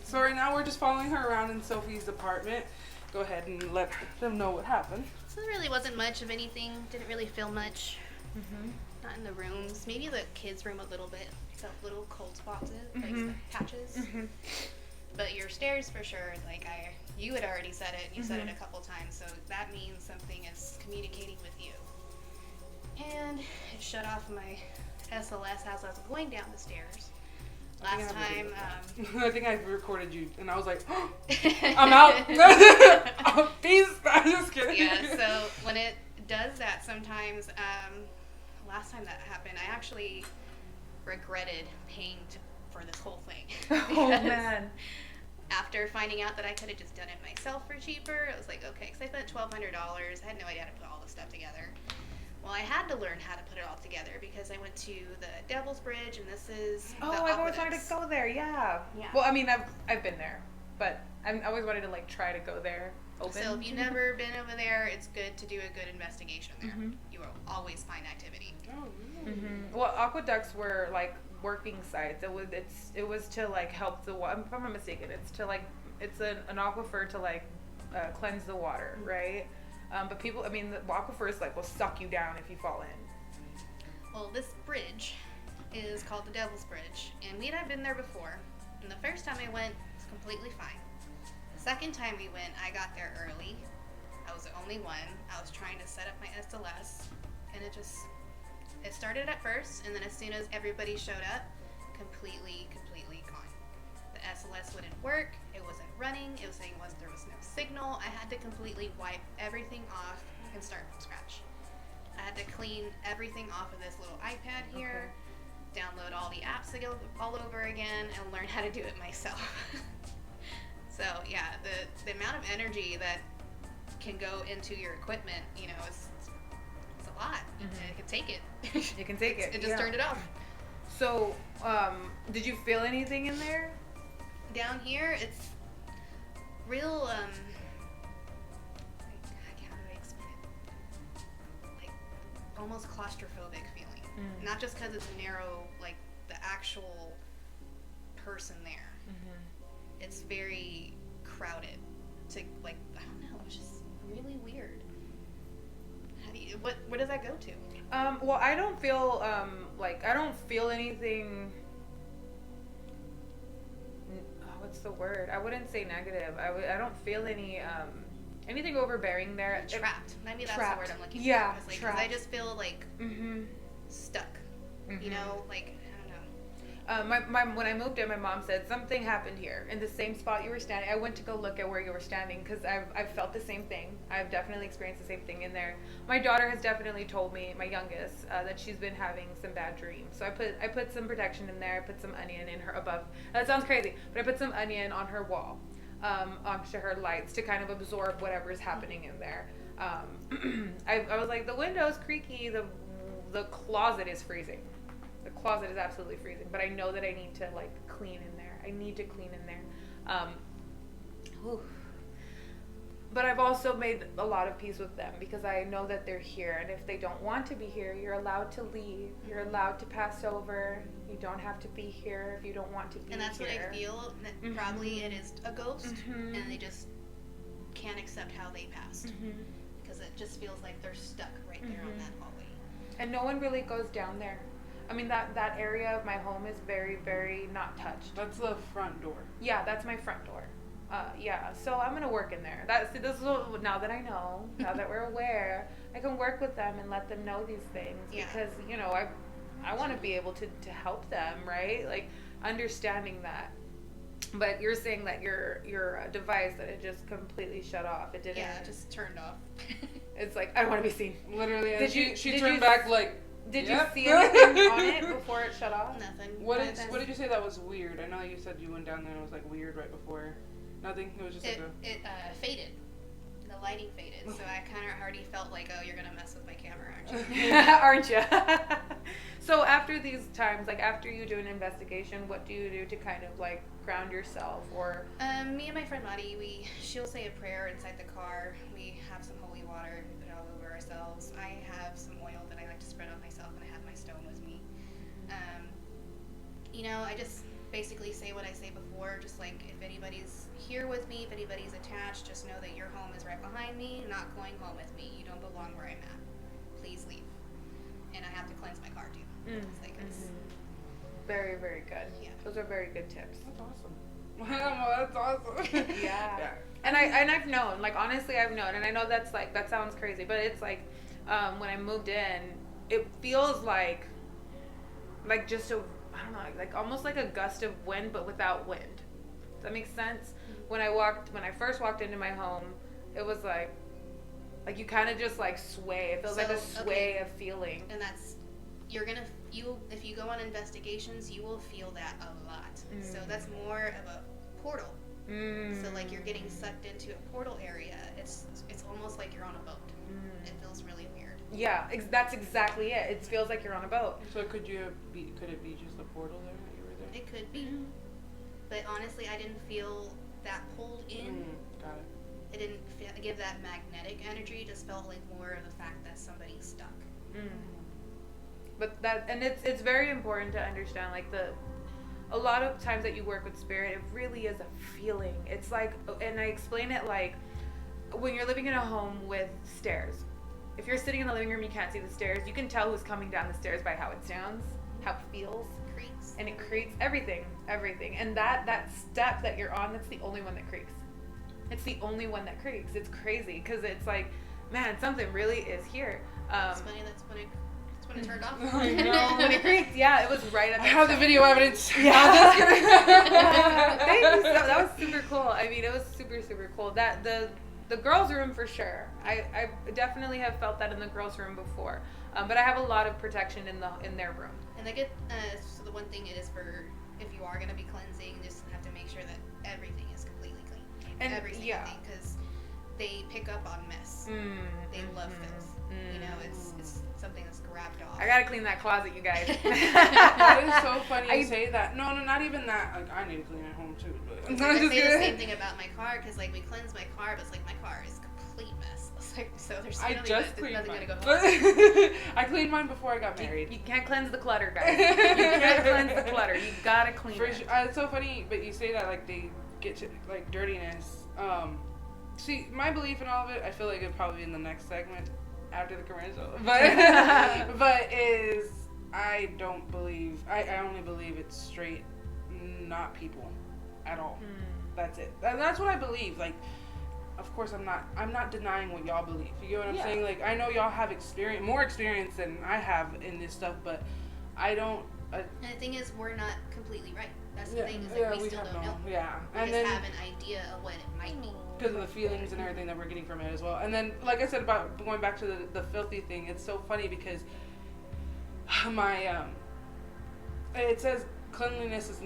Speaker 2: So right now we're just following her around in Sophie's apartment. Go ahead and let them know what happened.
Speaker 3: So there really wasn't much of anything. Didn't really feel much. Not in the rooms. Maybe the kids' room a little bit. Felt little cold spots, like patches. But your stairs for sure. Like you had already said it. And you said it a couple times. So that means something is communicating with you. And it shut off my SLS as I was going down the stairs. Last time,
Speaker 2: I think I recorded you, and I was like, oh, I'm out. Peace. I'm just kidding.
Speaker 3: Yeah, so when it does that sometimes, last time that happened, I actually regretted paying for this whole thing.
Speaker 1: Oh, man.
Speaker 3: After finding out that I could have just done it myself for cheaper, I was like, okay, because I spent $1,200. I had no idea how to put all this stuff together. Well, I had to learn how to put it all together because I went to the Devil's Bridge, and this is
Speaker 1: Oh,
Speaker 3: the
Speaker 1: I've always wanted
Speaker 3: Aqueducts.
Speaker 1: to go there. Yeah. Well, I mean, I've been there, but I always wanted to like try to go there. Open.
Speaker 3: So if you've never been over there, it's good to do a good investigation there. You will always find activity.
Speaker 2: Oh, really?
Speaker 1: Well, aqueducts were like working sites. It was to like help the water. If I'm not mistaken, it's to like it's an aquifer to like cleanse the water, right? But people, I mean, the aquifers like will suck you down if you fall in.
Speaker 3: Well, this bridge is called the Devil's Bridge, and we had been there before. And the first time I went, it was completely fine. The second time we went, I got there early. I was the only one. I was trying to set up my SLS, and it started at first, and then as soon as everybody showed up, completely gone. The SLS wouldn't work. It wasn't running. It was saying there was no signal. I had to completely wipe everything off and start from scratch. I had to clean everything off of this little iPad here, download all the apps all over again, and learn how to do it myself. So yeah, the amount of energy that can go into your equipment, you know, it's a lot. It can take it.
Speaker 1: You can take it.
Speaker 3: It just turned it off.
Speaker 1: So, did you feel anything in there?
Speaker 3: Down here, it's real, how do I explain it? Like, almost claustrophobic feeling. Not just because it's narrow, like, the actual person there. It's very crowded. To, like, I don't know, it's just really weird. Where does that go to?
Speaker 1: Well, I don't feel, I don't feel anything. What's the word? I wouldn't say negative. I don't feel anything overbearing there.
Speaker 3: Trapped. Maybe that's
Speaker 1: trapped.
Speaker 3: the word I'm looking
Speaker 1: Yeah,
Speaker 3: for.
Speaker 1: trapped.
Speaker 3: Because I just feel like stuck. You know, like I don't know.
Speaker 1: When I moved in, my mom said something happened here in the same spot you were standing. I went to go look at where you were standing because I've felt the same thing. I've definitely experienced the same thing in there. My daughter has definitely told me, my youngest, that she's been having some bad dreams. So I put some protection in there. I put some onion in her above. That sounds crazy, but I put some onion on her wall, onto her lights to kind of absorb whatever's happening in there. I was like, the window's creaky. The closet is freezing. The closet is absolutely freezing, but I know that I need to like clean in there. I need to clean in there. But I've also made a lot of peace with them because I know that they're here, and if they don't want to be here, you're allowed to leave. You're allowed to pass over. You don't have to be here if you don't want to be here.
Speaker 3: And that's what I feel. That probably it is a ghost, and they just can't accept how they passed because it just feels like they're stuck right there on that hallway. And
Speaker 1: no one really goes down there. I mean, that area of my home is very, very not touched.
Speaker 2: That's the front door.
Speaker 1: Yeah, that's my front door. Yeah, so I'm gonna work in there. This is now that I know, now that we're aware, I can work with them and let them know these things because you know I want to be able to help them, right? Like understanding that. But you're saying that your device that it just completely shut off. It didn't.
Speaker 3: Yeah, it just turned off.
Speaker 1: It's like I don't want to be seen.
Speaker 2: Literally, and she
Speaker 1: did
Speaker 2: turned
Speaker 1: you,
Speaker 2: back like.
Speaker 1: Did
Speaker 2: Yep.
Speaker 1: you see anything on it before it shut off?
Speaker 3: Nothing.
Speaker 2: What did you say that was weird? I know you said you went down there and it was like weird right before. Nothing. It was just
Speaker 3: it faded. The lighting faded, so I kind of already felt like, oh, you're gonna mess with my camera, aren't you?
Speaker 1: Aren't you? So after these times, like after you do an investigation, what do you do to kind of like ground yourself or?
Speaker 3: Me and my friend Maddie, she'll say a prayer inside the car. We have some holy water. We put it all over ourselves. I have some oil that I like to spread on myself, and I have my stone with me. You know, I just basically say what I say before, just like if anybody's here with me, if anybody's attached, just know that your home is right behind me, not going home with me. You don't belong where I'm at. Please leave. And I have to cleanse my car too. It's like it's
Speaker 1: Very, very good.
Speaker 3: Yeah.
Speaker 1: Those are very good tips.
Speaker 2: That's awesome. That's awesome.
Speaker 1: Yeah. And I've known, like, honestly, I've known, and I know that's like, that sounds crazy, but it's like, when I moved in, it feels like just I don't know, like almost like a gust of wind, but without wind. Does that make sense? When I first walked into my home, it was like you kind of just like sway. It feels like a sway of feeling.
Speaker 3: And that's, if you go on investigations, you will feel that a lot. So that's more of a portal. So like you're getting sucked into a portal area. It's almost like you're on a boat. It feels really weird.
Speaker 1: Yeah, that's exactly it. It feels like you're on a boat.
Speaker 2: So could it be just a portal there that you were there?
Speaker 3: It could be. But honestly, I didn't feel that pulled in.
Speaker 2: Got it.
Speaker 3: It didn't give that magnetic energy. It just felt like more of the fact that somebody's stuck.
Speaker 1: But it's very important to understand, like, a lot of times that you work with spirit, it really is a feeling. It's like, and I explain it like when you're living in a home with stairs. If you're sitting in the living room, you can't see the stairs. You can tell who's coming down the stairs by how it sounds, how it feels.
Speaker 3: Creaks.
Speaker 1: And it creaks everything. And that step that you're on, that's the only one that creaks. It's the only one that creaks. It's crazy because it's like, man, something really is here.
Speaker 3: It's funny, that's when it turned off.
Speaker 2: I know.
Speaker 1: When it creaked, yeah, it was right at
Speaker 2: I
Speaker 1: that
Speaker 2: have the
Speaker 1: step.
Speaker 2: video evidence.
Speaker 1: Yeah. Thank you. That was super cool. I mean, it was super, super cool. That the girls' room for sure. I definitely have felt that in the girls' room before. But I have a lot of protection in their room.
Speaker 3: And I get so the one thing is for if you are gonna be cleansing, just have to make sure that everything is completely clean.
Speaker 1: And
Speaker 3: every single thing, because they pick up on mess. They love filth. You know, it's something that's grabbed off.
Speaker 1: I gotta clean that closet, you guys.
Speaker 2: That is so funny you say that. No, not even that. Like, I need to clean at home too. But
Speaker 3: I say the same thing about my car, because like we cleanse my car, but it's like my car is a complete mess. It's like, so there's
Speaker 2: I just cleaned
Speaker 3: nothing
Speaker 2: mine.
Speaker 3: gonna go wrong.
Speaker 2: I cleaned mine before I got married.
Speaker 1: You can't cleanse the clutter, guys. You can't cleanse the clutter. You gotta clean
Speaker 2: For
Speaker 1: it.
Speaker 2: sure. It's so funny, but you say that like they get to like dirtiness. See, my belief in all of it, I feel like it'd probably be in the next segment after the commercial. But I don't believe. I only believe it's straight, not people, at all. That's it. And that's what I believe. Like, of course, I'm not denying what y'all believe. You get what I'm saying? Like, I know y'all have more experience than I have in this stuff, but I don't.
Speaker 3: And the thing is, we're not completely right. That's the thing, is that we still don't know.
Speaker 2: Yeah.
Speaker 3: We just have an idea of what it might be.
Speaker 2: Because of the feelings and everything that we're getting from it as well. And then, like I said about going back to the filthy thing, it's so funny because it says cleanliness is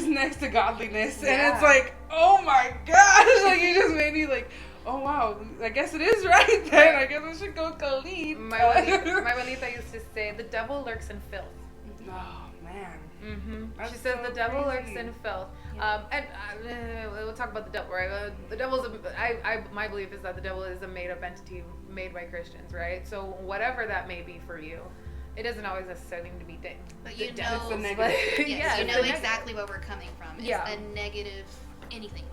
Speaker 2: next to godliness, and it's like, oh my gosh, like you just made me like, oh wow, I guess it is right then. I guess I should go clean.
Speaker 1: My abuelita used to say, the devil lurks in filth.
Speaker 2: Oh man.
Speaker 1: She says
Speaker 2: so
Speaker 1: the devil lurks
Speaker 2: crazy.
Speaker 1: in filth.
Speaker 3: Yeah.
Speaker 1: And we'll talk about the devil, right? My belief is that the devil is a made-up entity made by Christians, right? So whatever that may be for you, it doesn't always necessarily need to be thing.
Speaker 3: But you
Speaker 2: It's
Speaker 3: know,
Speaker 2: a negative.
Speaker 3: yes, you
Speaker 1: it's
Speaker 3: know
Speaker 1: a
Speaker 3: exactly where we're coming from. It's a negative anything.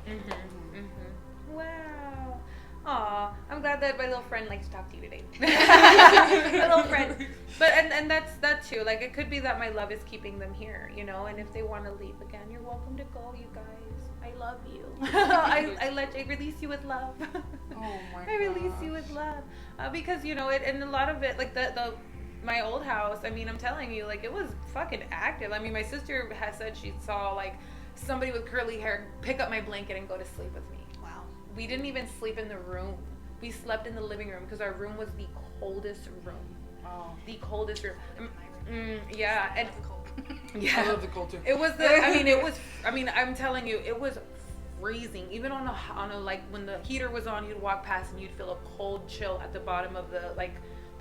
Speaker 1: Wow. Aw, I'm glad that my little friend likes to talk to you today. My little friend. But and that's that too. Like, it could be that my love is keeping them here, you know. And if they want to leave again, you're welcome to go, you guys. I love you. I release you with love.
Speaker 2: Oh my
Speaker 1: I release you with love, because you know it, and a lot of it, like my old house. I mean, I'm telling you, like, it was fucking active. I mean, my sister has said she saw like somebody with curly hair pick up my blanket and go to sleep with me.
Speaker 3: Wow.
Speaker 1: We didn't even sleep in the room. We slept in the living room because our room was the coldest room.
Speaker 2: Oh.
Speaker 1: The coldest room.
Speaker 3: Yeah,
Speaker 1: and
Speaker 3: the cold.
Speaker 2: I love the cold too.
Speaker 1: it was I'm telling you, it was freezing. Even on a like when the heater was on, you'd walk past and you'd feel a cold chill at the bottom of the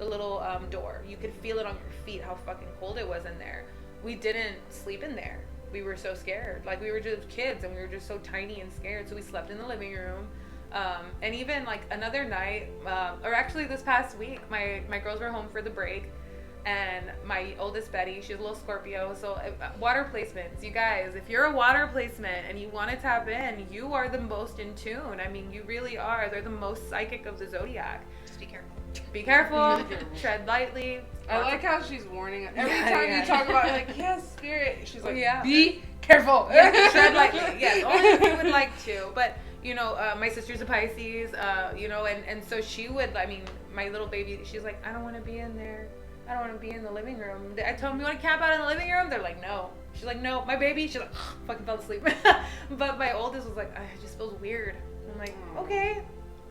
Speaker 1: little door. You could feel it on your feet how fucking cold it was in there. We didn't sleep in there. We were so scared. Like, we were just kids and we were just so tiny and scared. So we slept in the living room. And even like another night, or actually this past week, my girls were home for the break. And my oldest Betty, she's a little Scorpio. So water placements, you guys, if you're a water placement and you want to tap in, you are the most in tune. I mean, you really are. They're the most psychic of the zodiac.
Speaker 3: Just be careful.
Speaker 1: Be careful. Tread lightly.
Speaker 2: I like how she's warning us. Every time you talk about like, yes, spirit, she's like,
Speaker 1: Yeah.
Speaker 2: be careful.
Speaker 1: Tread lightly. Yes, only if you would like to. But you know, my sister's a Pisces. You know, and so she would. I mean, my little baby, she's like, I don't want to be in there. I don't want to be in the living room. I told them, you want to camp out in the living room? They're like, no. She's like, no. My baby, she's like, fucking fell asleep. But my oldest was like, it just feels weird. I'm like, okay,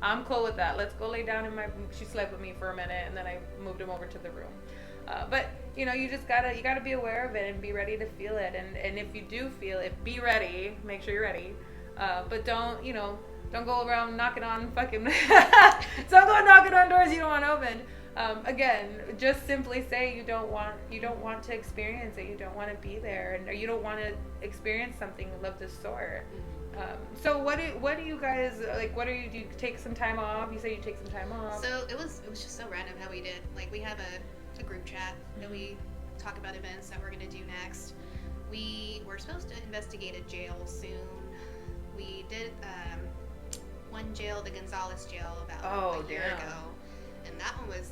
Speaker 1: I'm cool with that. Let's go lay down in my. She slept with me for a minute, and then I moved him over to the room. But you know, you just gotta be aware of it and be ready to feel it. And if you do feel it, be ready. Make sure you're ready. But don't go around knocking on fucking. Don't go knocking on doors you don't want opened. Again, just simply say you don't want to experience it. You don't want to be there, or you don't want to experience something of this sort. So what do you guys like? Do you take some time off? You say you take some time off.
Speaker 3: So it was just so random how we did. Like we have a group chat that we talk about events that we're gonna do next. We were supposed to investigate a jail soon. We did one jail, the Gonzales jail, about a year ago. And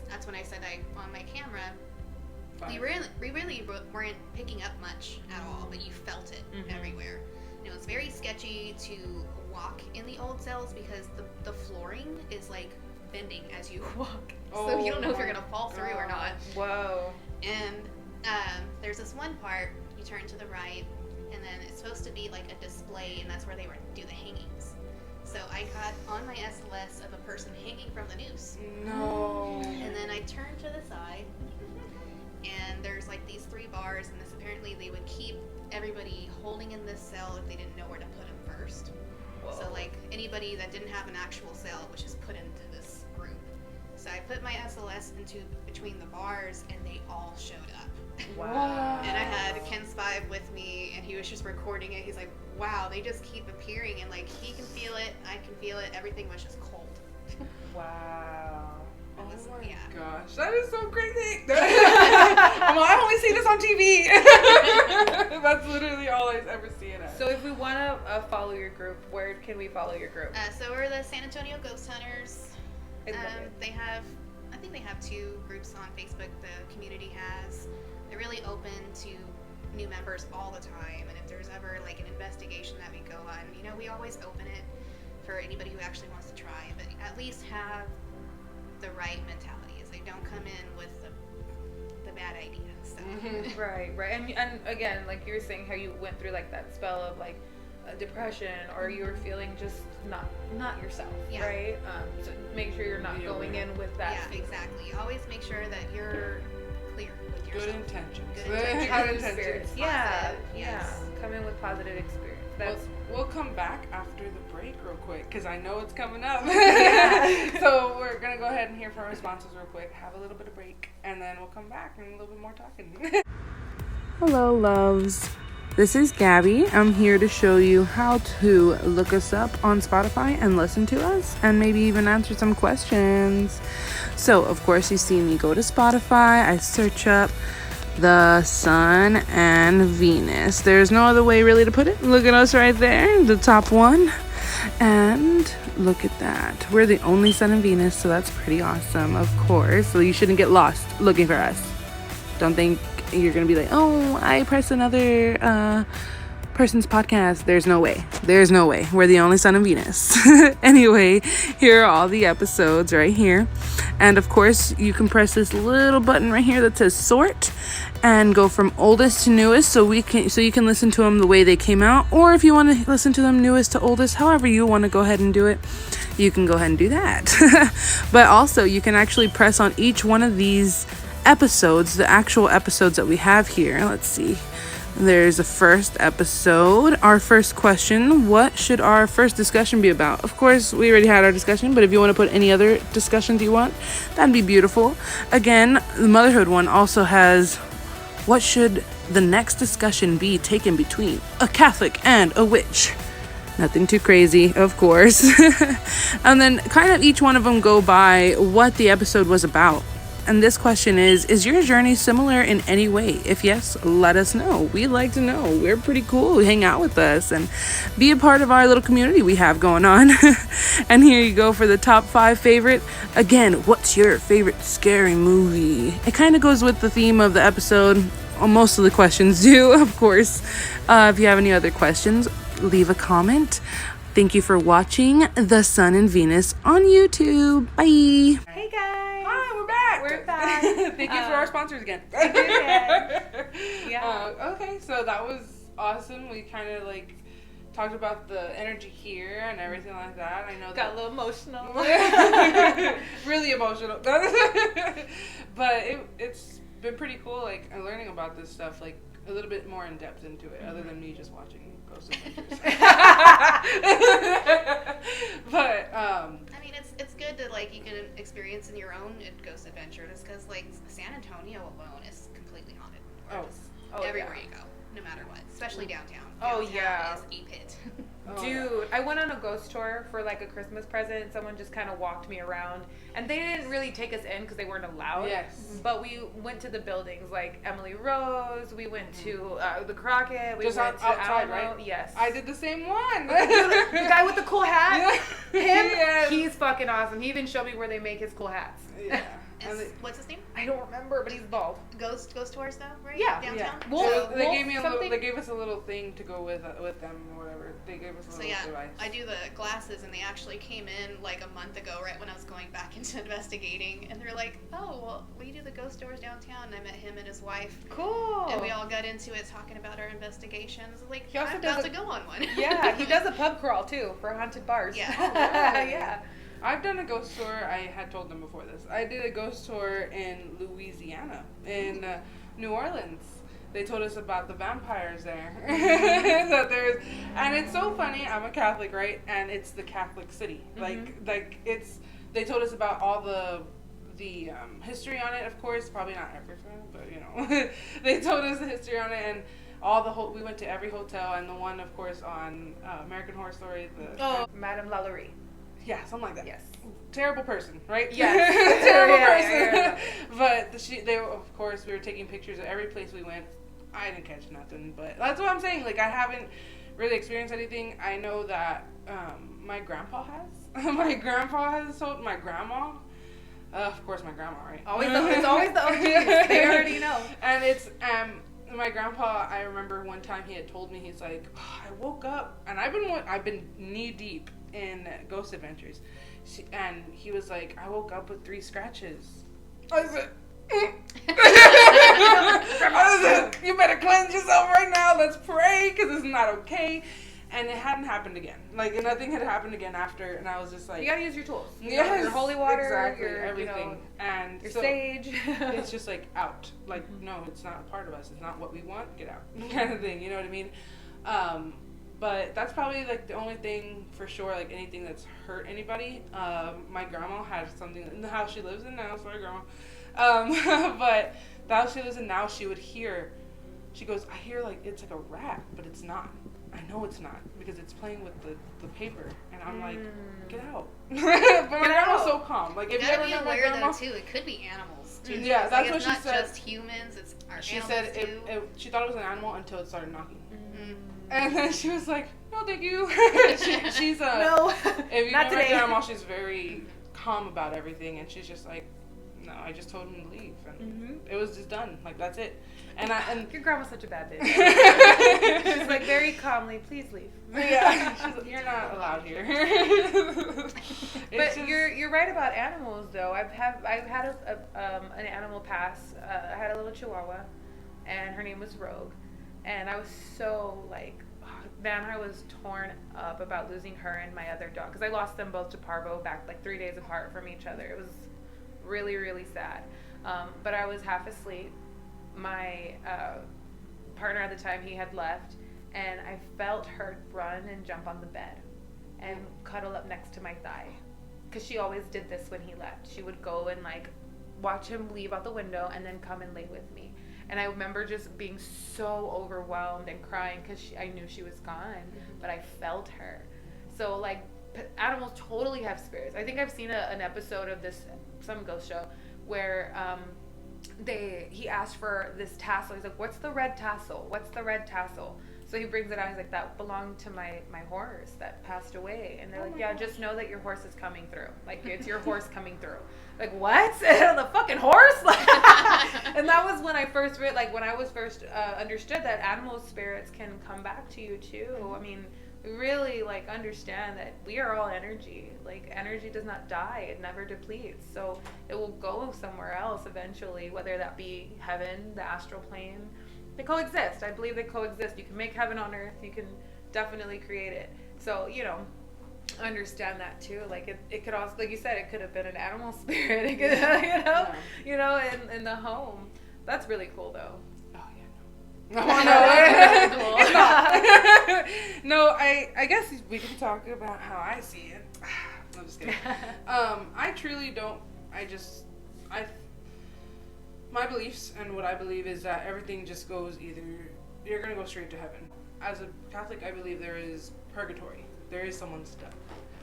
Speaker 3: that's when I said on my camera, we really weren't picking up much at all, but you felt it everywhere. And it was very sketchy to walk in the old cells because the flooring is like bending as you walk. So you don't know if you're going to fall through or not.
Speaker 1: Whoa.
Speaker 3: And there's this one part, you turn to the right, and then it's supposed to be like a display, and that's where they do the hangings. So I got on my SLS of a person hanging from the noose.
Speaker 2: No.
Speaker 3: And then I turned to the side, and there's like these 3 bars, and apparently they would keep everybody holding in this cell if they didn't know where to put them first. Whoa. So like anybody that didn't have an actual cell was just put into this group. So I put my SLS into between the bars, and they all showed up.
Speaker 1: Wow.
Speaker 3: And I had Ken Spive with me, and he was just recording it. He's like, wow, they just keep appearing, and like he can feel it, I can feel it. Everything was just cold.
Speaker 1: Wow.
Speaker 2: Oh my
Speaker 3: yeah.
Speaker 2: gosh, that is so crazy. I've only seen this on TV. That's literally all I've ever seen it.
Speaker 1: So if we want to follow your group, where can we follow your group?
Speaker 3: So we're the San Antonio Ghost Hunters.
Speaker 1: I love it.
Speaker 3: I think they have 2 groups on Facebook the community has. They're really open to new members all the time, and if there's ever like an investigation that we go on, you know, we always open it for anybody who actually wants to try, but at least have the right mentalities. They don't come in with the bad ideas. So.
Speaker 1: Right. And again, like you were saying, how you went through like that spell of like depression, or you were feeling just not yourself, right? So make sure you're not going in with that.
Speaker 3: Yeah, exactly. Always make sure that you're clear with yourself.
Speaker 2: Good intentions.
Speaker 3: Good
Speaker 1: Spirits. Yeah. Come in with positive experience.
Speaker 2: We'll come back after the break real quick, because I know it's coming up.
Speaker 1: Yeah.
Speaker 2: So we're going to go ahead and hear from our sponsors real quick, have a little bit of break, and then we'll come back and a little bit more talking.
Speaker 4: Hello, loves. This is Gabby. I'm here to show you how to look us up on Spotify and listen to us, and maybe even answer some questions. So, of course, you see me go to Spotify. I search up the Sun and Venus. There's no other way really to put it. Look at us right there, the top one. And look at that. We're the only Sun and Venus, so that's pretty awesome, of course. So you shouldn't get lost looking for us. Don't think you're gonna be like, oh, I pressed another person's podcast. There's no way. We're the only Sun and Venus. Anyway, here are all the episodes right here, and of course you can press this little button right here that says sort and go from oldest to newest, so you can listen to them the way they came out, or if you want to listen to them newest to oldest, however you want to go ahead and do it, you can go ahead and do that. But also you can actually press on each one of these episodes, the actual episodes that we have here. Let's see. There's the first episode. Our first question: what should our first discussion be about? Of course, we already had our discussion, but if you want to put any other discussions you want, that'd be beautiful. Again, the motherhood one also has: what should the next discussion be taken between a Catholic and a witch? Nothing too crazy, of course. And then kind of each one of them go by what the episode was about. And this question is your journey similar in any way? If yes, let us know. We'd like to know. We're pretty cool. Hang out with us and be a part of our little community we have going on. And here you go for the top 5 favorite. Again, what's your favorite scary movie? It kind of goes with the theme of the episode. Most of the questions do, of course. If you have any other questions, leave a comment. Thank you for watching The Sun and Venus on YouTube. Bye.
Speaker 1: Hey guys.
Speaker 2: Hi, we're back.
Speaker 1: We're back.
Speaker 2: Thank you for our sponsors again.
Speaker 1: Yeah.
Speaker 2: Okay, so that was awesome. We kind of like talked about the energy here and everything like that. I know
Speaker 1: Got a little emotional.
Speaker 2: really emotional. But it's been pretty cool, like learning about this stuff, like a little bit more in depth into it, other than me just watching Ghost Adventures. But
Speaker 3: I mean, it's good to like you can experience in your own Ghost Adventures because like San Antonio alone is completely haunted. Everywhere you go, no matter what, especially downtown.
Speaker 1: Oh,
Speaker 3: Downtown
Speaker 1: yeah.
Speaker 3: is a pit.
Speaker 1: Dude, I went on a ghost tour for like a Christmas present. Someone just kind of walked me around, and they didn't really take us in because they weren't allowed.
Speaker 2: Yes.
Speaker 1: But we went to the buildings like Emily Rose. We went to the Crockett. We
Speaker 2: Just
Speaker 1: went to
Speaker 2: outside,
Speaker 1: Alamo.
Speaker 2: right?
Speaker 1: Yes.
Speaker 2: I did the same one.
Speaker 1: The guy with the cool hat.
Speaker 2: Yeah.
Speaker 1: Him.
Speaker 2: Yes.
Speaker 1: He's fucking awesome. He even showed me where they make his cool hats.
Speaker 2: Yeah. And
Speaker 3: What's his name?
Speaker 1: I don't remember, but he's bald.
Speaker 3: Ghost tours though, right?
Speaker 1: Yeah.
Speaker 3: Downtown.
Speaker 1: Wolf-
Speaker 2: So they
Speaker 1: Wolf
Speaker 2: gave me
Speaker 1: something?
Speaker 2: they gave us a little thing to go with them or whatever. They gave us a
Speaker 3: So
Speaker 2: little
Speaker 3: yeah,
Speaker 2: device.
Speaker 3: I do the glasses, and they actually came in like a month ago, right when I was going back into investigating, and they're like, "Oh, well, we do the ghost tours downtown." And I met him and his wife,
Speaker 1: Cool.
Speaker 3: and we all got into it talking about our investigations. Like,
Speaker 1: He also
Speaker 3: I'm
Speaker 1: does
Speaker 3: about
Speaker 1: a-
Speaker 3: to go on one.
Speaker 1: Yeah, he does a pub crawl too for haunted bars.
Speaker 3: Yeah.
Speaker 2: Oh, really?
Speaker 1: Yeah.
Speaker 2: I've done a ghost tour. I had told them before this. I did a ghost tour in Louisiana, in New Orleans. They told us about the vampires there. That there's, and it's so funny. I'm a Catholic, right? And it's the Catholic city. Like it's. They told us about all the history on it. Of course, probably not everything, but you know, they told us the history on it and. We went to every hotel, and the one, of course, on American Horror Story.
Speaker 1: Madame Lalaurie.
Speaker 2: Yeah, something like that.
Speaker 1: Yes.
Speaker 2: Terrible person, right?
Speaker 1: Yes.
Speaker 2: Terrible
Speaker 1: Yeah,
Speaker 2: person. But they of course, we were taking pictures of every place we went. I didn't catch nothing, but that's what I'm saying. Like, I haven't really experienced anything. I know that my grandpa has. My grandpa has told my grandma. Of course, my grandma, right?
Speaker 1: It's always the OGs. They already know.
Speaker 2: And it's my grandpa. I remember one time he had told me, he's like, I woke up and I've been knee deep in Ghost Adventures, and he was like, I woke up with 3 scratches. I said, you better cleanse yourself right now. Let's pray, because it's not okay. And it hadn't happened again. Like, nothing had happened again after, and I was just like,
Speaker 1: You gotta use your tools.
Speaker 2: yes,
Speaker 1: Your holy water,
Speaker 2: exactly,
Speaker 1: your
Speaker 2: everything, and
Speaker 1: your
Speaker 2: so
Speaker 1: sage.
Speaker 2: it's just like out. Like, no, it's not a part of us. It's not what we want. Get out, kind of thing. You know what I mean? But that's probably like the only thing for sure. Like, anything that's hurt anybody. My grandma had something in the house she lives in now. Sorry, grandma. But the house she lives in now, she would hear. She goes, I hear like it's like a rat, but it's not. I know it's not because it's playing with the paper, and I'm like, get out. But my grandma's so calm. Like, if
Speaker 3: You
Speaker 2: you
Speaker 3: gotta
Speaker 2: ever
Speaker 3: be
Speaker 2: met my
Speaker 3: aware
Speaker 2: grandma,
Speaker 3: though too. It could be animals too.
Speaker 2: Yeah,
Speaker 3: It's
Speaker 2: that's
Speaker 3: like,
Speaker 2: what
Speaker 3: it's
Speaker 2: she
Speaker 3: not
Speaker 2: said.
Speaker 3: just humans. It's our
Speaker 2: she
Speaker 3: animals
Speaker 2: said
Speaker 3: too.
Speaker 2: she thought it was an animal until it started knocking.
Speaker 3: Mm-hmm.
Speaker 2: And then she was like, no, thank you. She's
Speaker 1: No,
Speaker 2: if you
Speaker 1: not
Speaker 2: know my
Speaker 1: today.
Speaker 2: grandma, she's very calm about everything, and she's just like, no, I just told him to leave, and it was just done. Like, that's it. And
Speaker 1: Your grandma's such a bad bitch. She's like very calmly, please leave.
Speaker 2: yeah, she's like, you're not allowed here.
Speaker 1: But you're right about animals though. I've had an animal pass. I had a little Chihuahua, and her name was Rogue, and I was so like, man, I was torn up about losing her and my other dog because I lost them both to parvo back like 3 days apart from each other. It was really, really sad. But I was half asleep. My partner at the time, he had left, and I felt her run and jump on the bed and cuddle up next to my thigh. Because she always did this when he left. She would go and like watch him leave out the window and then come and lay with me. And I remember just being so overwhelmed and crying because I knew she was gone, but I felt her. So like animals totally have spirits. I think I've seen an episode of some ghost show where he asked for this tassel. He's like, what's the red tassel? What's the red tassel? So he brings it out. He's like, that belonged to my horse that passed away. And they're like, yeah, just know that your horse is coming through. Like, it's your horse coming through. Like, what? The fucking horse? And that was when I first understood that animal spirits can come back to you too. I mean, we really like understand that we are all energy. Like, energy does not die. It never depletes. So it will go somewhere else eventually, whether that be heaven, the astral plane. They coexist. I believe they coexist. You can make heaven on earth. You can definitely create it. So, you know, understand that too. Like, it could also, like you said, it could have been an animal spirit. It could, you know, in the home. That's really cool, though.
Speaker 2: Oh yeah. No, it's not. No, I guess we can talk about how I see it. I'm just kidding. I truly don't. My beliefs and what I believe is that everything just goes either you're going to go straight to heaven. As a Catholic, I believe there is purgatory. There is someone's death.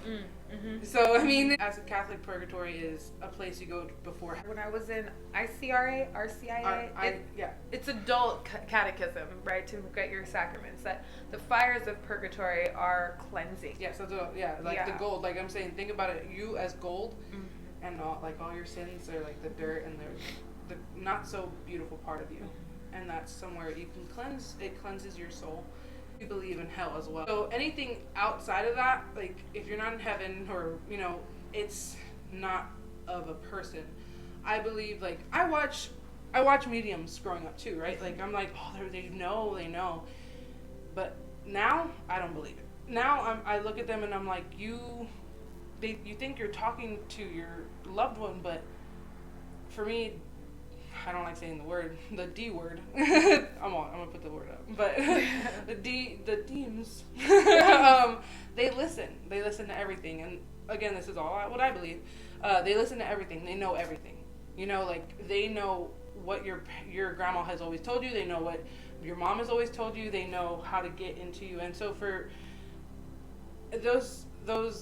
Speaker 2: Mm-hmm. So, I mean, as a Catholic, purgatory is a place you go before.
Speaker 1: When I was in RCIA, it's adult catechism, right, to get your sacraments, that the fires of purgatory are cleansing.
Speaker 2: Yes, the gold. Like I'm saying, think about it. You as gold, and all your sins are like the dirt and the not so beautiful part of you, and that's somewhere you can cleanse. It cleanses your soul. You believe in hell as well. So anything outside of that, like if you're not in heaven or it's not of a person. I believe, like I watch mediums growing up too, right? Like I'm like, oh, they know, but now I don't believe it. Now I look at them and I'm like, you think you're talking to your loved one, but for me, I don't like saying the D word. I'm gonna put the word up, but the deems, they listen to everything. And again, this is all what I believe. They listen to everything. They know everything. Like they know what your grandma has always told you. They know what your mom has always told you. They know how to get into you. And so for those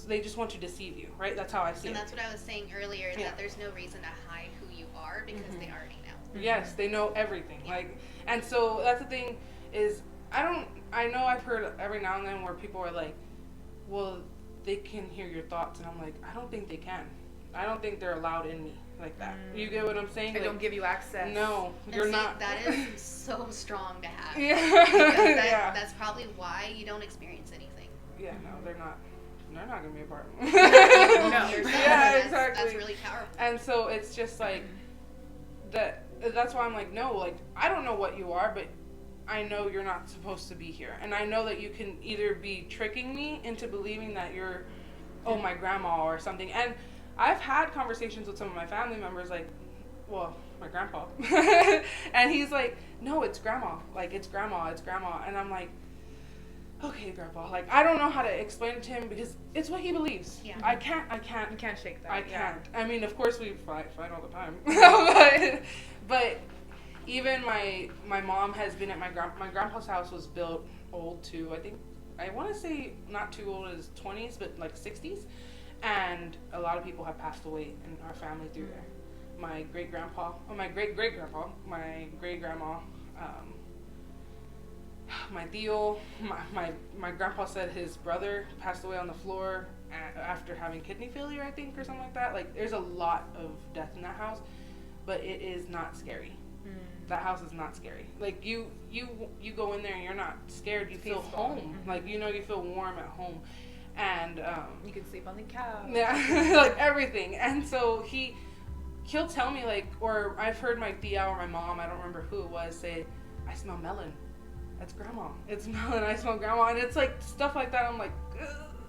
Speaker 2: they just want to deceive you, right? That's how I see it.
Speaker 3: And that's what I was saying earlier, that there's no reason to hide who you are because they already know.
Speaker 2: Yes, they know everything. Like, and so that's the thing is, I know I've heard every now and then where people are like, well, they can hear your thoughts, and I'm like, I don't think they can. I don't think they're allowed in me like that. You get what I'm saying?
Speaker 1: They don't give you access.
Speaker 2: No, you're not.
Speaker 3: That is so strong to have.
Speaker 2: Yeah.
Speaker 3: That's probably why you don't experience anything.
Speaker 2: Yeah, no, they're not. They're not gonna be a part of me.
Speaker 3: No.
Speaker 2: Yeah, exactly.
Speaker 3: That's really powerful.
Speaker 2: And so it's just like that. That's why I'm like, no, like I don't know what you are, but I know you're not supposed to be here, and I know that you can either be tricking me into believing that you're, my grandma or something. And I've had conversations with some of my family members, like, well, my grandpa, and he's like, no, it's grandma, like it's grandma, and I'm like, okay, grandpa, like I don't know how to explain it to him because it's what he believes.
Speaker 3: Yeah.
Speaker 2: I can't.
Speaker 1: You can't shake that.
Speaker 2: I can't. I mean, of course we fight all the time, but even my mom has been at my grandpa's house was built old too. I want to say not too old as 20s, but like 60s, and a lot of people have passed away in our family through there. My great grandpa, my great grandpa, my great grandma. My tío, my grandpa said his brother passed away on the floor after having kidney failure, I think, or something like that. Like, there's a lot of death in that house, but it is not scary. That house is not scary. Like, you go in there and you're not scared. You feel home. Like, you feel warm at home. And
Speaker 1: you can sleep on the couch.
Speaker 2: Yeah, like everything. And so he'll tell me, like, or I've heard my tia or my mom, I don't remember who it was, say, I smell melon. That's grandma. It's melon. I smell grandma. And it's like stuff like that. I'm like,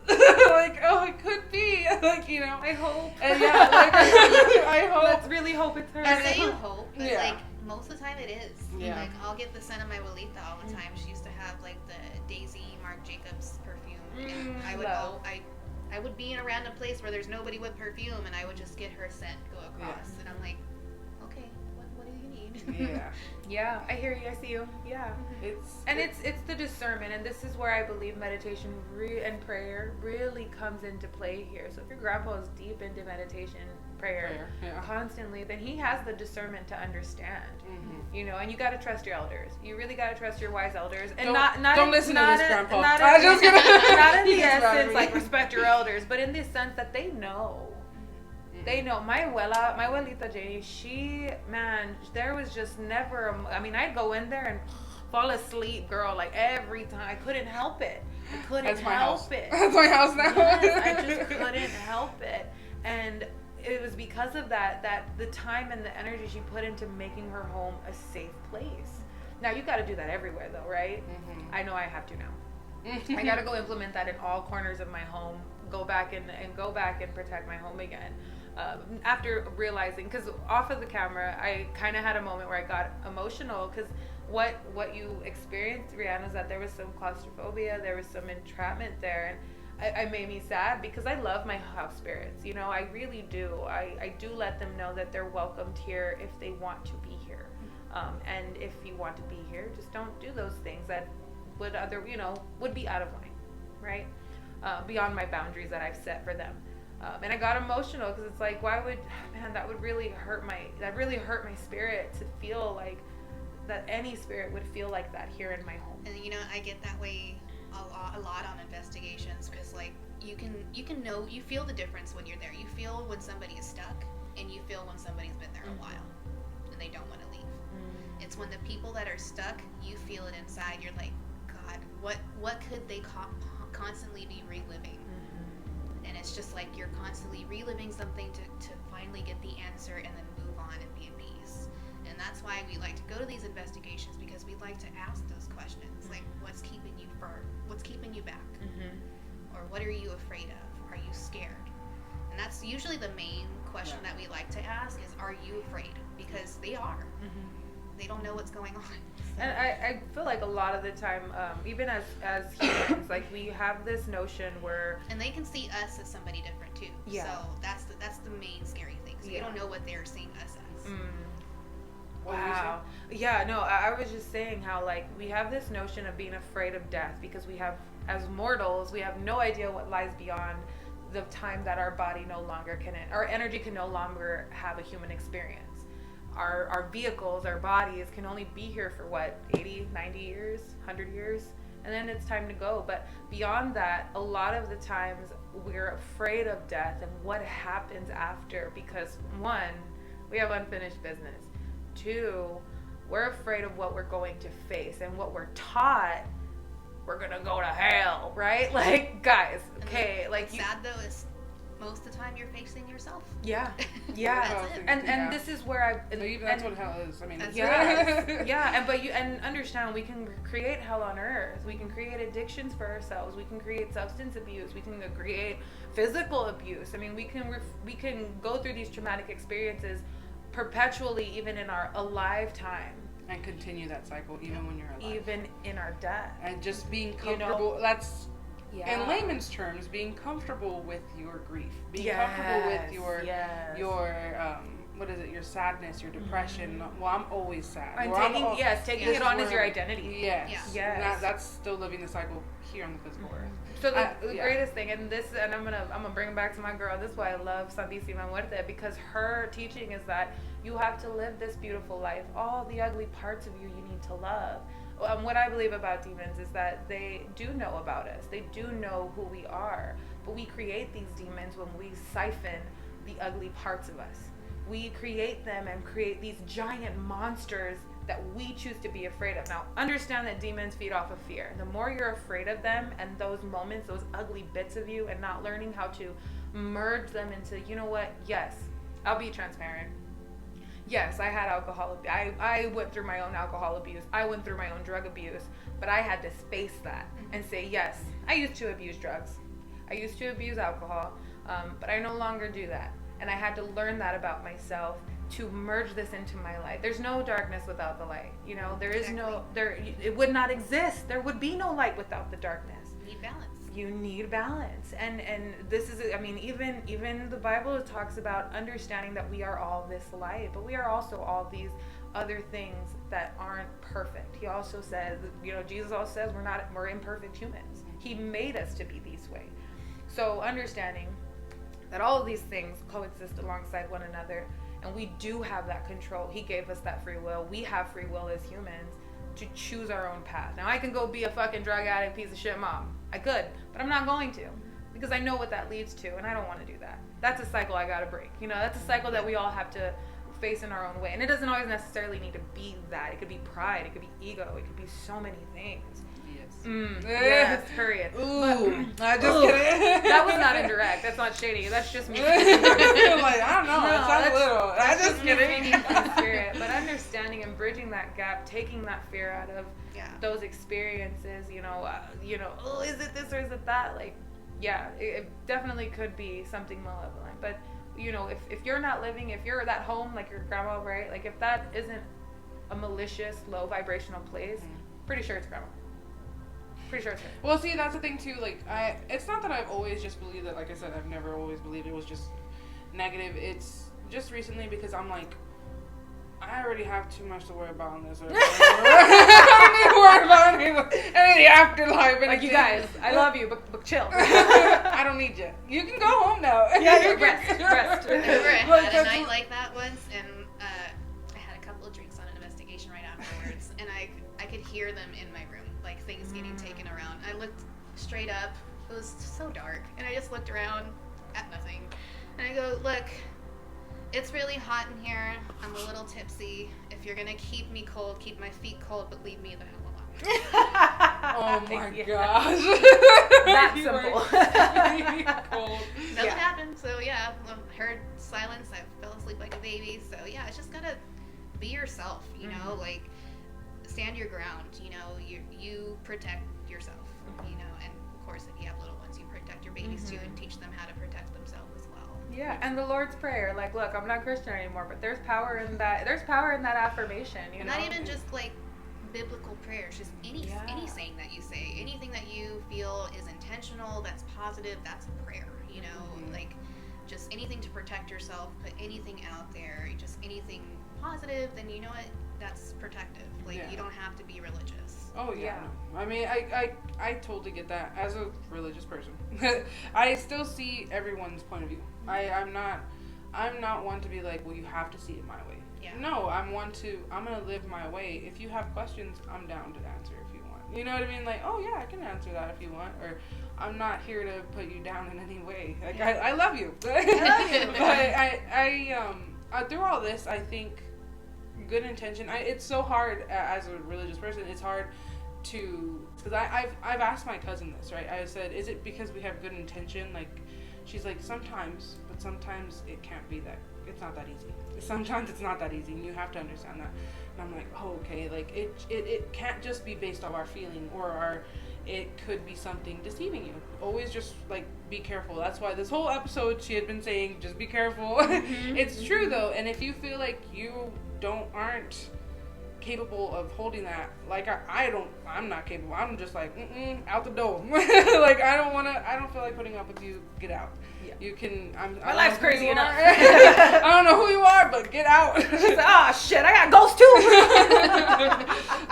Speaker 2: like, oh, it could be. Like,
Speaker 1: I hope.
Speaker 2: And yeah, like, I hope.
Speaker 1: Let's really hope it's her.
Speaker 3: I say you hope, but
Speaker 2: Yeah.
Speaker 3: like most of the time it is.
Speaker 2: Yeah.
Speaker 3: Like I'll get the scent of my abuelita all the time. She used to have like the Daisy Marc Jacobs perfume. And I would go, I would be in a random place where there's nobody with perfume, and I would just get her scent go across, and I'm like, okay, what do you need?
Speaker 2: Yeah.
Speaker 1: Yeah, I hear you. I see you. Yeah. It's the discernment, and this is where I believe meditation and prayer really comes into play here. So if your grandpa is deep into meditation, prayer.
Speaker 2: Yeah.
Speaker 1: Constantly, then he has the discernment to understand.
Speaker 2: Mm-hmm.
Speaker 1: You know, and you got to trust your elders. You really got to trust your wise elders, and
Speaker 2: don't listen to this, Grandpa.
Speaker 1: Not in the essence like respect your elders, but in the sense that they know. They know. My abuelita Jenny, there was just never, I'd go in there and fall asleep, girl, like every time. I couldn't help it.
Speaker 2: That's my house now.
Speaker 1: Yes, I just couldn't help it. And it was because of that the time and the energy she put into making her home a safe place. Now, you got to do that everywhere, though, right? I know I have to now. I got to go implement that in all corners of my home. Go back and protect my home again. After realizing, because off of the camera, I kind of had a moment where I got emotional, because what you experienced, Rihanna, is that there was some claustrophobia, there was some entrapment there, and it made me sad, because I love my house spirits. You know, I really do. I do let them know that they're welcomed here if they want to be here. And if you want to be here, just don't do those things that would be out of line, right? Beyond my boundaries that I've set for them. And I got emotional, because it's like, that really hurt my spirit, to feel like that any spirit would feel like that here in my home.
Speaker 3: And I get that way a lot on investigations, because like you feel the difference when you're there. You feel when somebody is stuck, and you feel when somebody's been there a while and they don't want to leave. It's when the people that are stuck, you feel it inside. You're like, God, what could they constantly be reliving? And it's just like you're constantly reliving something to finally get the answer and then move on and be at peace. And that's why we like to go to these investigations, because we like to ask those questions, like what's keeping you back, or what are you afraid of? Are you scared? And that's usually the main question that we like to ask is, are you afraid? Because they are. They don't know what's going on. So.
Speaker 1: And I feel like a lot of the time, even as humans, like we have this notion where...
Speaker 3: And they can see us as somebody different too.
Speaker 1: Yeah. So
Speaker 3: that's the main scary thing. So you don't know what they're seeing us as.
Speaker 1: Wow. Yeah, no, I was just saying how like we have this notion of being afraid of death, because we have, as mortals, we have no idea what lies beyond the time that our body our energy can no longer have a human experience. Our vehicles, our bodies can only be here for 80, 90 years, 100 years, and then it's time to go. But beyond that, a lot of the times we're afraid of death and what happens after, because 1, we have unfinished business. 2, we're afraid of what we're going to face, and what we're taught, we're gonna go to hell, right? Like, guys, okay, like
Speaker 3: sad though is most of the time you're facing yourself.
Speaker 1: Yeah. And this is where
Speaker 2: that's what hell is. I mean,
Speaker 1: and understand, we can create hell on earth. We can create addictions for ourselves. We can create substance abuse. We can create physical abuse. I mean, we can go through these traumatic experiences perpetually, even in our alive time.
Speaker 2: And continue that cycle even when you're alive. Even
Speaker 1: in our death.
Speaker 2: And just being comfortable. That's... Yeah. In layman's terms, being comfortable with your grief, being comfortable with your your sadness, your depression. Well, I'm always sad.
Speaker 1: Taking it on as your identity.
Speaker 2: Yes. That's still living the cycle here on the physical earth.
Speaker 1: So the greatest thing, and I'm gonna bring it back to my girl. This is why I love Santísima Muerte, because her teaching is that you have to live this beautiful life. All the ugly parts of you need to love. What I believe about demons is that they do know about us. They do know who we are. But we create these demons when we siphon the ugly parts of us. We create them and create these giant monsters that we choose to be afraid of. Now, understand that demons feed off of fear. The more you're afraid of them and those moments, those ugly bits of you, and not learning how to merge them into, you know what? Yes, I'll be transparent. Yes, I had alcohol. I went through my own alcohol abuse. I went through my own drug abuse. But I had to space that and say, yes, I used to abuse drugs. I used to abuse alcohol. But I no longer do that. And I had to learn that about myself to merge this into my life. There's no darkness without the light. You know, there is it would not exist. There would be no light without the darkness.
Speaker 3: You need balance.
Speaker 1: You need balance. And this is, I mean, even the Bible talks about understanding that we are all this light, but we are also all these other things that aren't perfect. He also says, Jesus also says we're imperfect humans. He made us to be this way. So understanding that all of these things coexist alongside one another, and we do have that control. He gave us that free will. We have free will as humans to choose our own path. Now, I can go be a fucking drug addict, piece of shit mom. I could, but I'm not going to, because I know what that leads to, and I don't want to do that. That's a cycle I gotta break. You know, that's a cycle that we all have to face in our own way. And it doesn't always necessarily need to be that. It could be pride. It could be ego. It could be so many things. Yes, period.
Speaker 2: Ooh, I just kidding.
Speaker 1: That was not indirect. That's not shady. That's just me.
Speaker 2: Like, I don't know.
Speaker 1: No,
Speaker 2: it sounds little. I just
Speaker 1: me
Speaker 2: kidding.
Speaker 1: speaking from spirit. But understanding and bridging that gap, taking that fear out of those experiences. Oh, is it this or is it that? Like, yeah, it definitely could be something malevolent. But if you're not living, if you're at home like your grandma, right? Like, if that isn't a malicious, low vibrational place, pretty sure it's grandma. Pretty sure it's her.
Speaker 2: Well, see, that's the thing too. Like, it's not that I've always just believed it. Like I said, I've never always believed it was just negative. It's just recently because I'm like, I already have too much to worry about on this earth. I don't need to worry about any of the afterlife.
Speaker 1: Like, you guys, I love you, but chill.
Speaker 2: I don't need you. You can go home now.
Speaker 1: Yeah, rest.
Speaker 3: I remember I had a night like that once, and I had a couple of drinks on an investigation right afterwards, and I could hear them in my room, like things getting taken around. I looked straight up. It was so dark, and I just looked around at nothing. And I go, look, it's really hot in here. I'm a little tipsy. If you're gonna keep me cold, keep my feet cold, but leave me the hell alone.
Speaker 2: Oh my gosh.
Speaker 1: That simple.
Speaker 2: Cold.
Speaker 3: Nothing happened. So yeah, I heard silence. I fell asleep like a baby. So yeah, it's just gotta be yourself. You know, like stand your ground. You know, you protect yourself. You know, and of course, if you have little ones, you protect your babies too, and teach them how to protect themselves as well.
Speaker 1: Yeah, and the Lord's Prayer. Like, look, I'm not Christian anymore, but there's power in that. There's power in that affirmation. You know,
Speaker 3: not even just like biblical prayers, just any saying that you say, anything that you feel is intentional, that's positive, that's a prayer. You know, like just anything to protect yourself, put anything out there, just anything positive, then you know what, that's protective. Like you don't have to be religious.
Speaker 2: Oh yeah. No. I mean, I totally get that. As a religious person, I still see everyone's point of view. I'm not one to be like, well, you have to see it my way.
Speaker 3: Yeah.
Speaker 2: No, I'm gonna live my way. If you have questions, I'm down to answer if you want. You know what I mean? Like, oh yeah, I can answer that if you want. Or I'm not here to put you down in any way. Like, I love you. I love you. But through all this, I think good intention. It's so hard as a religious person. It's hard to, because I've asked my cousin this, right? I said, is it because we have good intention? Like, she's like, sometimes, but sometimes it can't be that. It's not that easy. Sometimes it's not that easy, and you have to understand that. And I'm like, oh, okay. Like, it can't just be based on our feeling it could be something deceiving you. Always just, like, be careful. That's why this whole episode she had been saying, just be careful. It's true, though. And if you feel like you aren't capable of holding that, like I'm not capable. I'm just like, out the door. Like, I don't feel like putting up with you. Get out. Yeah. You can,
Speaker 1: my life's crazy enough.
Speaker 2: I don't know who you are, but get out.
Speaker 1: She's like, shit, I got ghosts too.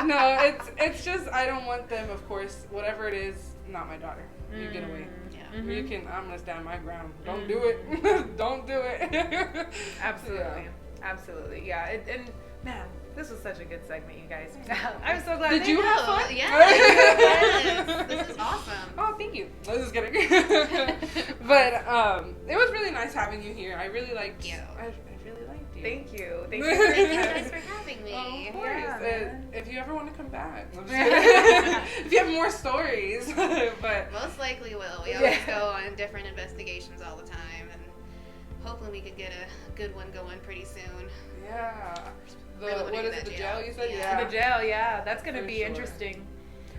Speaker 2: No, it's just, I don't want them, of course, whatever it is, not my daughter. You get away. Yeah. You can, I'm gonna stand my ground. Don't do it. Don't do it.
Speaker 1: Absolutely. Absolutely. Yeah. And man, this was such a good segment, you guys. I'm so glad.
Speaker 2: Did you have fun?
Speaker 3: Yeah. Yes. This is awesome.
Speaker 2: Oh, thank you. I was just kidding. But it was really nice having you here. I really liked you. I really liked you.
Speaker 1: Thank you.
Speaker 3: Thank you guys for having me.
Speaker 2: Of course.
Speaker 1: Yeah,
Speaker 2: if you ever want to come back. If you have more stories. But
Speaker 3: most likely will. We always go on different investigations all the time, and hopefully we could get a good one going pretty soon.
Speaker 2: Yeah.
Speaker 3: What
Speaker 2: is it, the jail you said?
Speaker 1: The jail, yeah. That's going to be
Speaker 2: sure.
Speaker 1: interesting.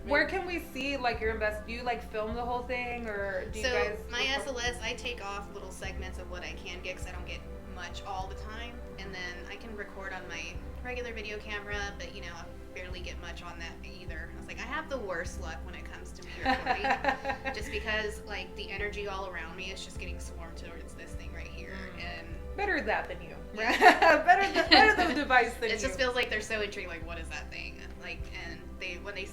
Speaker 1: Where can we see, like, your do you, like, film the whole thing, or do you guys...
Speaker 3: So, my SLS, I take off little segments of what I can get, because I don't get much all the time, and then I can record on my regular video camera, but, you know, I barely get much on that either. I was like, I have the worst luck when it comes to me recording, just because, like, the energy all around me is just getting swarmed towards this thing right here, and...
Speaker 1: Better that than you. better the device than you.
Speaker 3: It just feels like they're so intrigued, like, what is that thing? Like, and when they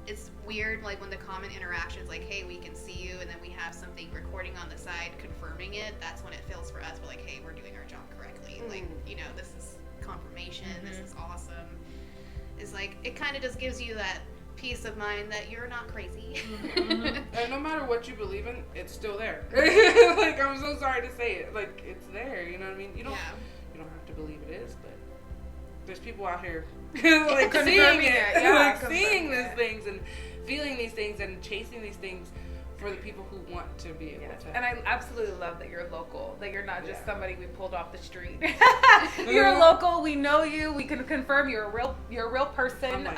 Speaker 3: it's weird, like when the common interactions, like, hey, we can see you, and then we have something recording on the side confirming it. That's when it feels for us. We're like, hey, we're doing our job correctly. Like, you know, this is confirmation. This is awesome. It's like, it kind of just gives you that peace of mind that you're not crazy.
Speaker 2: And no matter what you believe in, it's still there. Like, I'm so sorry to say it. Like, it's there. You know what I mean? You don't have to believe it is, but there's people out here like seeing it, like seeing these things and feeling these things and chasing these things for the people who want to be able to.
Speaker 1: And I absolutely love that you're local, that you're not just somebody we pulled off the street. You're local. We know you. We can confirm you're a real person.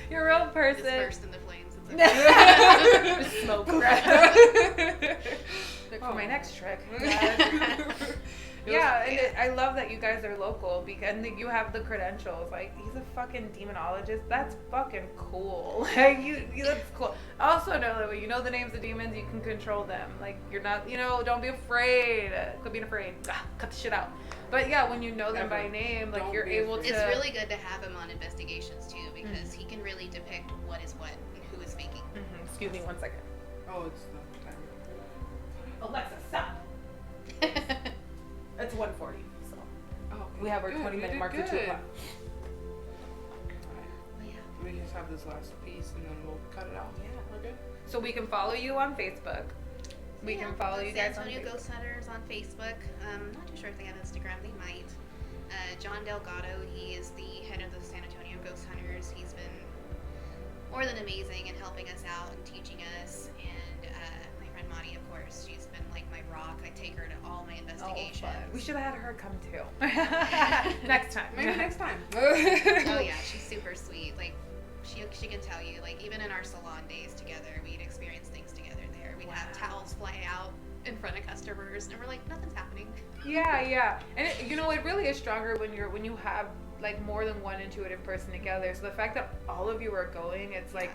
Speaker 1: You're a real person.
Speaker 3: Dispersed in the flames. It's
Speaker 1: Just smoke. Look for my next trick. Yeah, and I love that you guys are local because you have the credentials. Like, he's a fucking demonologist. That's fucking cool. Like, that's cool. Also know that when you know the names of demons, you can control them. Like, you're not, don't be afraid. Quit being afraid. Cut the shit out. But yeah, when you know them by name, like, you're able to.
Speaker 3: It's really good to have him on investigations too, because he can really depict what is what and who is faking.
Speaker 1: Excuse me 1 second.
Speaker 2: Oh, it's the time.
Speaker 1: Alexa, stop. It's 1:40, so we have our 20-minute mark at 2 o'clock.
Speaker 2: We just have this last piece and then we'll cut it out.
Speaker 1: Yeah,
Speaker 2: we're good.
Speaker 1: So we can follow you on Facebook. We can follow you guys on
Speaker 3: San Antonio
Speaker 1: Facebook.
Speaker 3: Ghost Hunters on Facebook. I'm not too sure if they have Instagram. They might. John Delgado, he is the head of the San Antonio Ghost Hunters. He's been more than amazing in helping us out and teaching us. And my friend Monty, of course, she's been like my rock. I take her to all my investigations.
Speaker 1: Oh, we should have had her come too. Next time.
Speaker 2: Maybe next time.
Speaker 3: Oh yeah, she's super sweet. Like she can tell you, like, even in our salon days together, we'd experience things together there. We'd have towels fly out in front of customers, and we're like, nothing's happening.
Speaker 1: Yeah. And it really is stronger when you have like more than one intuitive person together. So the fact that all of you are going, it's like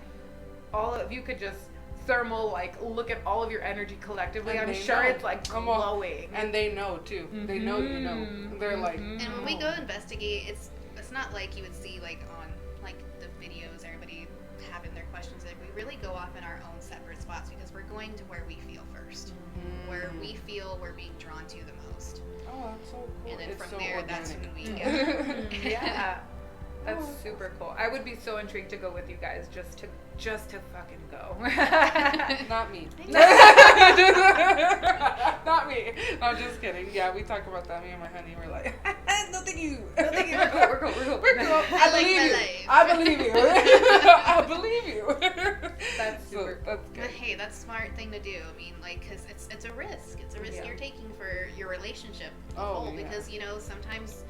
Speaker 1: all of you could just thermal, like, look at all of your energy collectively. I'm sure it's like glowing.
Speaker 2: And they know too. They know you know. They're like.
Speaker 3: And when we go investigate, it's not like you would see like on like the videos, everybody having their questions. Like, we really go off in our own separate spots because we're going to where we feel first, where we feel we're being drawn to the most.
Speaker 2: Oh, that's so cool.
Speaker 3: And then
Speaker 2: it's
Speaker 3: from
Speaker 2: so
Speaker 3: there,
Speaker 2: organic.
Speaker 3: that's when we get.
Speaker 1: Yeah. That's super cool. I would be so intrigued to go with you guys just to fucking go.
Speaker 2: Not me. Not me. No, I'm just kidding. Yeah, we talk about that. Me and my honey were like, no thank you. No thank you. We're cool. I believe you. I believe you.
Speaker 1: That's super cool.
Speaker 2: That's good.
Speaker 3: But hey, that's a smart thing to do. I mean, like, because it's a risk. It's a risk you're taking for your relationship as a whole. Because, sometimes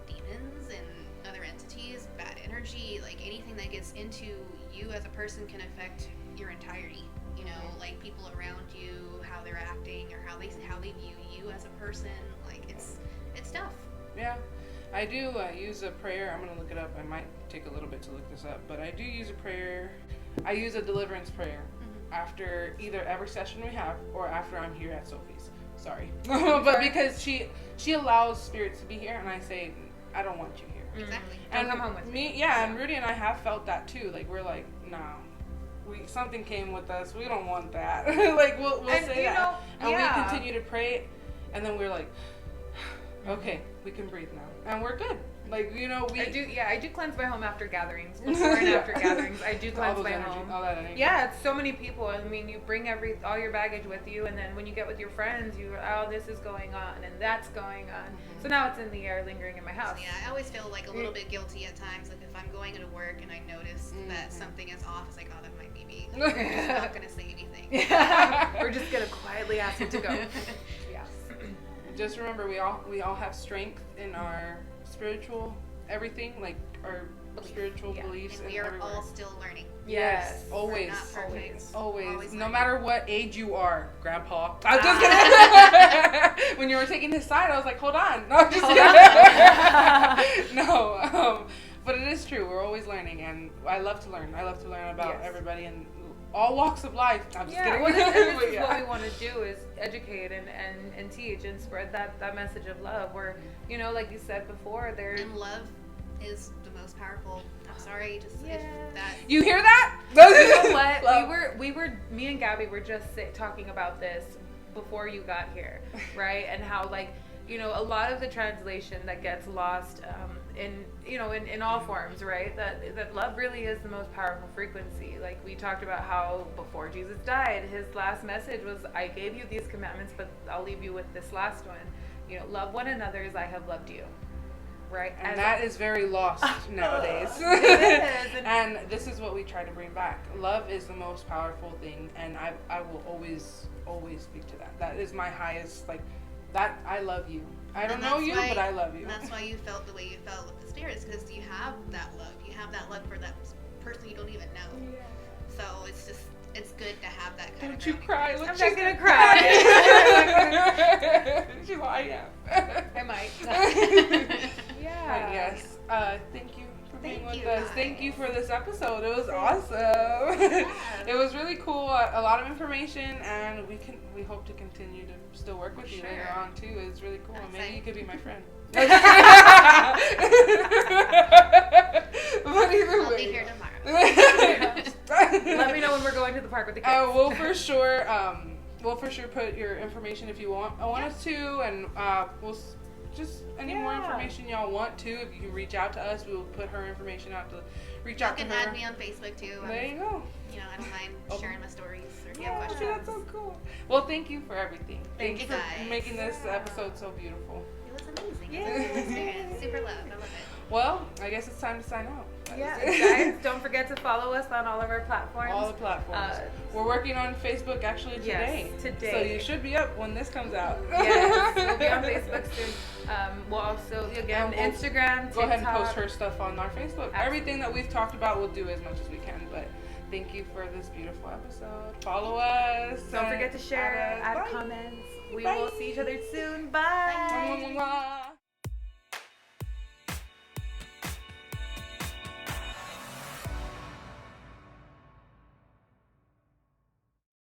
Speaker 3: demons and other entities, bad energy, like anything that gets into you as a person can affect your entirety. Like people around you, how they're acting or how they view you as a person. Like it's tough.
Speaker 2: Yeah, I do use a prayer. I'm gonna look it up. I might take a little bit to look this up, but I do use a prayer. I use a deliverance prayer after either every session we have or after I'm here at Sophie's. Sorry, but because she allows spirits to be here, and I say I don't want you here.
Speaker 3: Exactly.
Speaker 1: And come home with me.
Speaker 2: And Rudy and I have felt that too. Like we're like, no, something came with us. We don't want that. Like we'll say that, and we continue to pray, and then we're like, okay, we can breathe now, and we're good. Like
Speaker 1: I do cleanse my home after gatherings, before and after gatherings. I do cleanse my home.
Speaker 2: All that energy.
Speaker 1: Yeah, it's so many people. I mean, you bring all your baggage with you, and then when you get with your friends, this is going on, and that's going on. So now it's in the air, lingering in my house.
Speaker 3: So, I always feel like a little bit guilty at times. Like if I'm going into work and I notice that something is off, it's like, oh, that might be me. I'm just not gonna say anything.
Speaker 1: We're just gonna quietly ask it to go. Yeah.
Speaker 2: Just remember, we all have strength in our spiritual everything, like our spiritual beliefs,
Speaker 3: and we are all still learning.
Speaker 1: Yes,
Speaker 2: always,
Speaker 3: Always
Speaker 2: no matter what age you are, Grandpa. I was just kidding. When you were taking his side, I was like, hold on. No, I'm just kidding. No, but it is true. We're always learning, and I love to learn. I love to learn about everybody and all walks of life. I'm just kidding.
Speaker 1: Well, this is what we want to do is educate and teach and spread that message of love where, like you said before,
Speaker 3: and love is the most powerful. I'm sorry, just if that.
Speaker 2: You hear that?
Speaker 1: You know what?
Speaker 2: Love.
Speaker 1: Me and Gabby were just talking about this before you got here, right? And how, like, you know, a lot of the translation that gets lost in all forms, right? That love really is the most powerful frequency. Like, we talked about how before Jesus died, his last message was, I gave you these commandments, but I'll leave you with this last one. You know, love one another as I have loved you. Right?
Speaker 2: And that is very lost nowadays.
Speaker 1: It is.
Speaker 2: And this is what we try to bring back. Love is the most powerful thing, and I will always speak to that. That is my highest, like, that I love you. I don't know you, but I love you.
Speaker 3: And that's why you felt the way you felt with the spirits, because you have that love. You have that love for that person you don't even know. Yeah. So it's good to have that kind of.
Speaker 2: Don't you cry?
Speaker 1: I'm not gonna cry.
Speaker 2: She's like, I am.
Speaker 1: I might.
Speaker 2: But yes. Thank you for being with us.
Speaker 3: Guys.
Speaker 2: Thank you for this episode. It was awesome. It was really cool. A lot of information, and we hope to continue to still work with you later on too. It's really cool. And maybe you could be my friend. But either
Speaker 3: I'll
Speaker 2: way.
Speaker 3: be here tomorrow.
Speaker 1: Let me know when we're going to the park with the kids.
Speaker 2: We'll for sure put your information if you want us to, and we'll just any more information y'all want to. If you can reach out to us, we will put her information out to reach out to her.
Speaker 3: You can add me on Facebook too.
Speaker 2: There you go.
Speaker 3: You know, I don't mind sharing my stories or if you have questions.
Speaker 2: That's so cool. Well, thank you for everything.
Speaker 3: Thank you
Speaker 2: for
Speaker 3: guys.
Speaker 2: making this episode so beautiful.
Speaker 3: It was amazing. It was a cool experience. Super loved. I love it.
Speaker 2: Well, I guess it's time to sign out.
Speaker 1: Yeah, guys, don't forget to follow us on all of our platforms.
Speaker 2: All the platforms. We're working on Facebook actually today.
Speaker 1: Yes, today.
Speaker 2: So you should be up when this comes out.
Speaker 1: Yes, we'll be on Facebook soon. We'll also, again, Instagram, TikTok.
Speaker 2: Go ahead and post her stuff on our Facebook. Absolutely. Everything that we've talked about, we'll do as much as we can. But thank you for this beautiful episode. Follow us.
Speaker 1: Don't forget to share, add comments. We will see each other soon. Bye.
Speaker 2: Bye.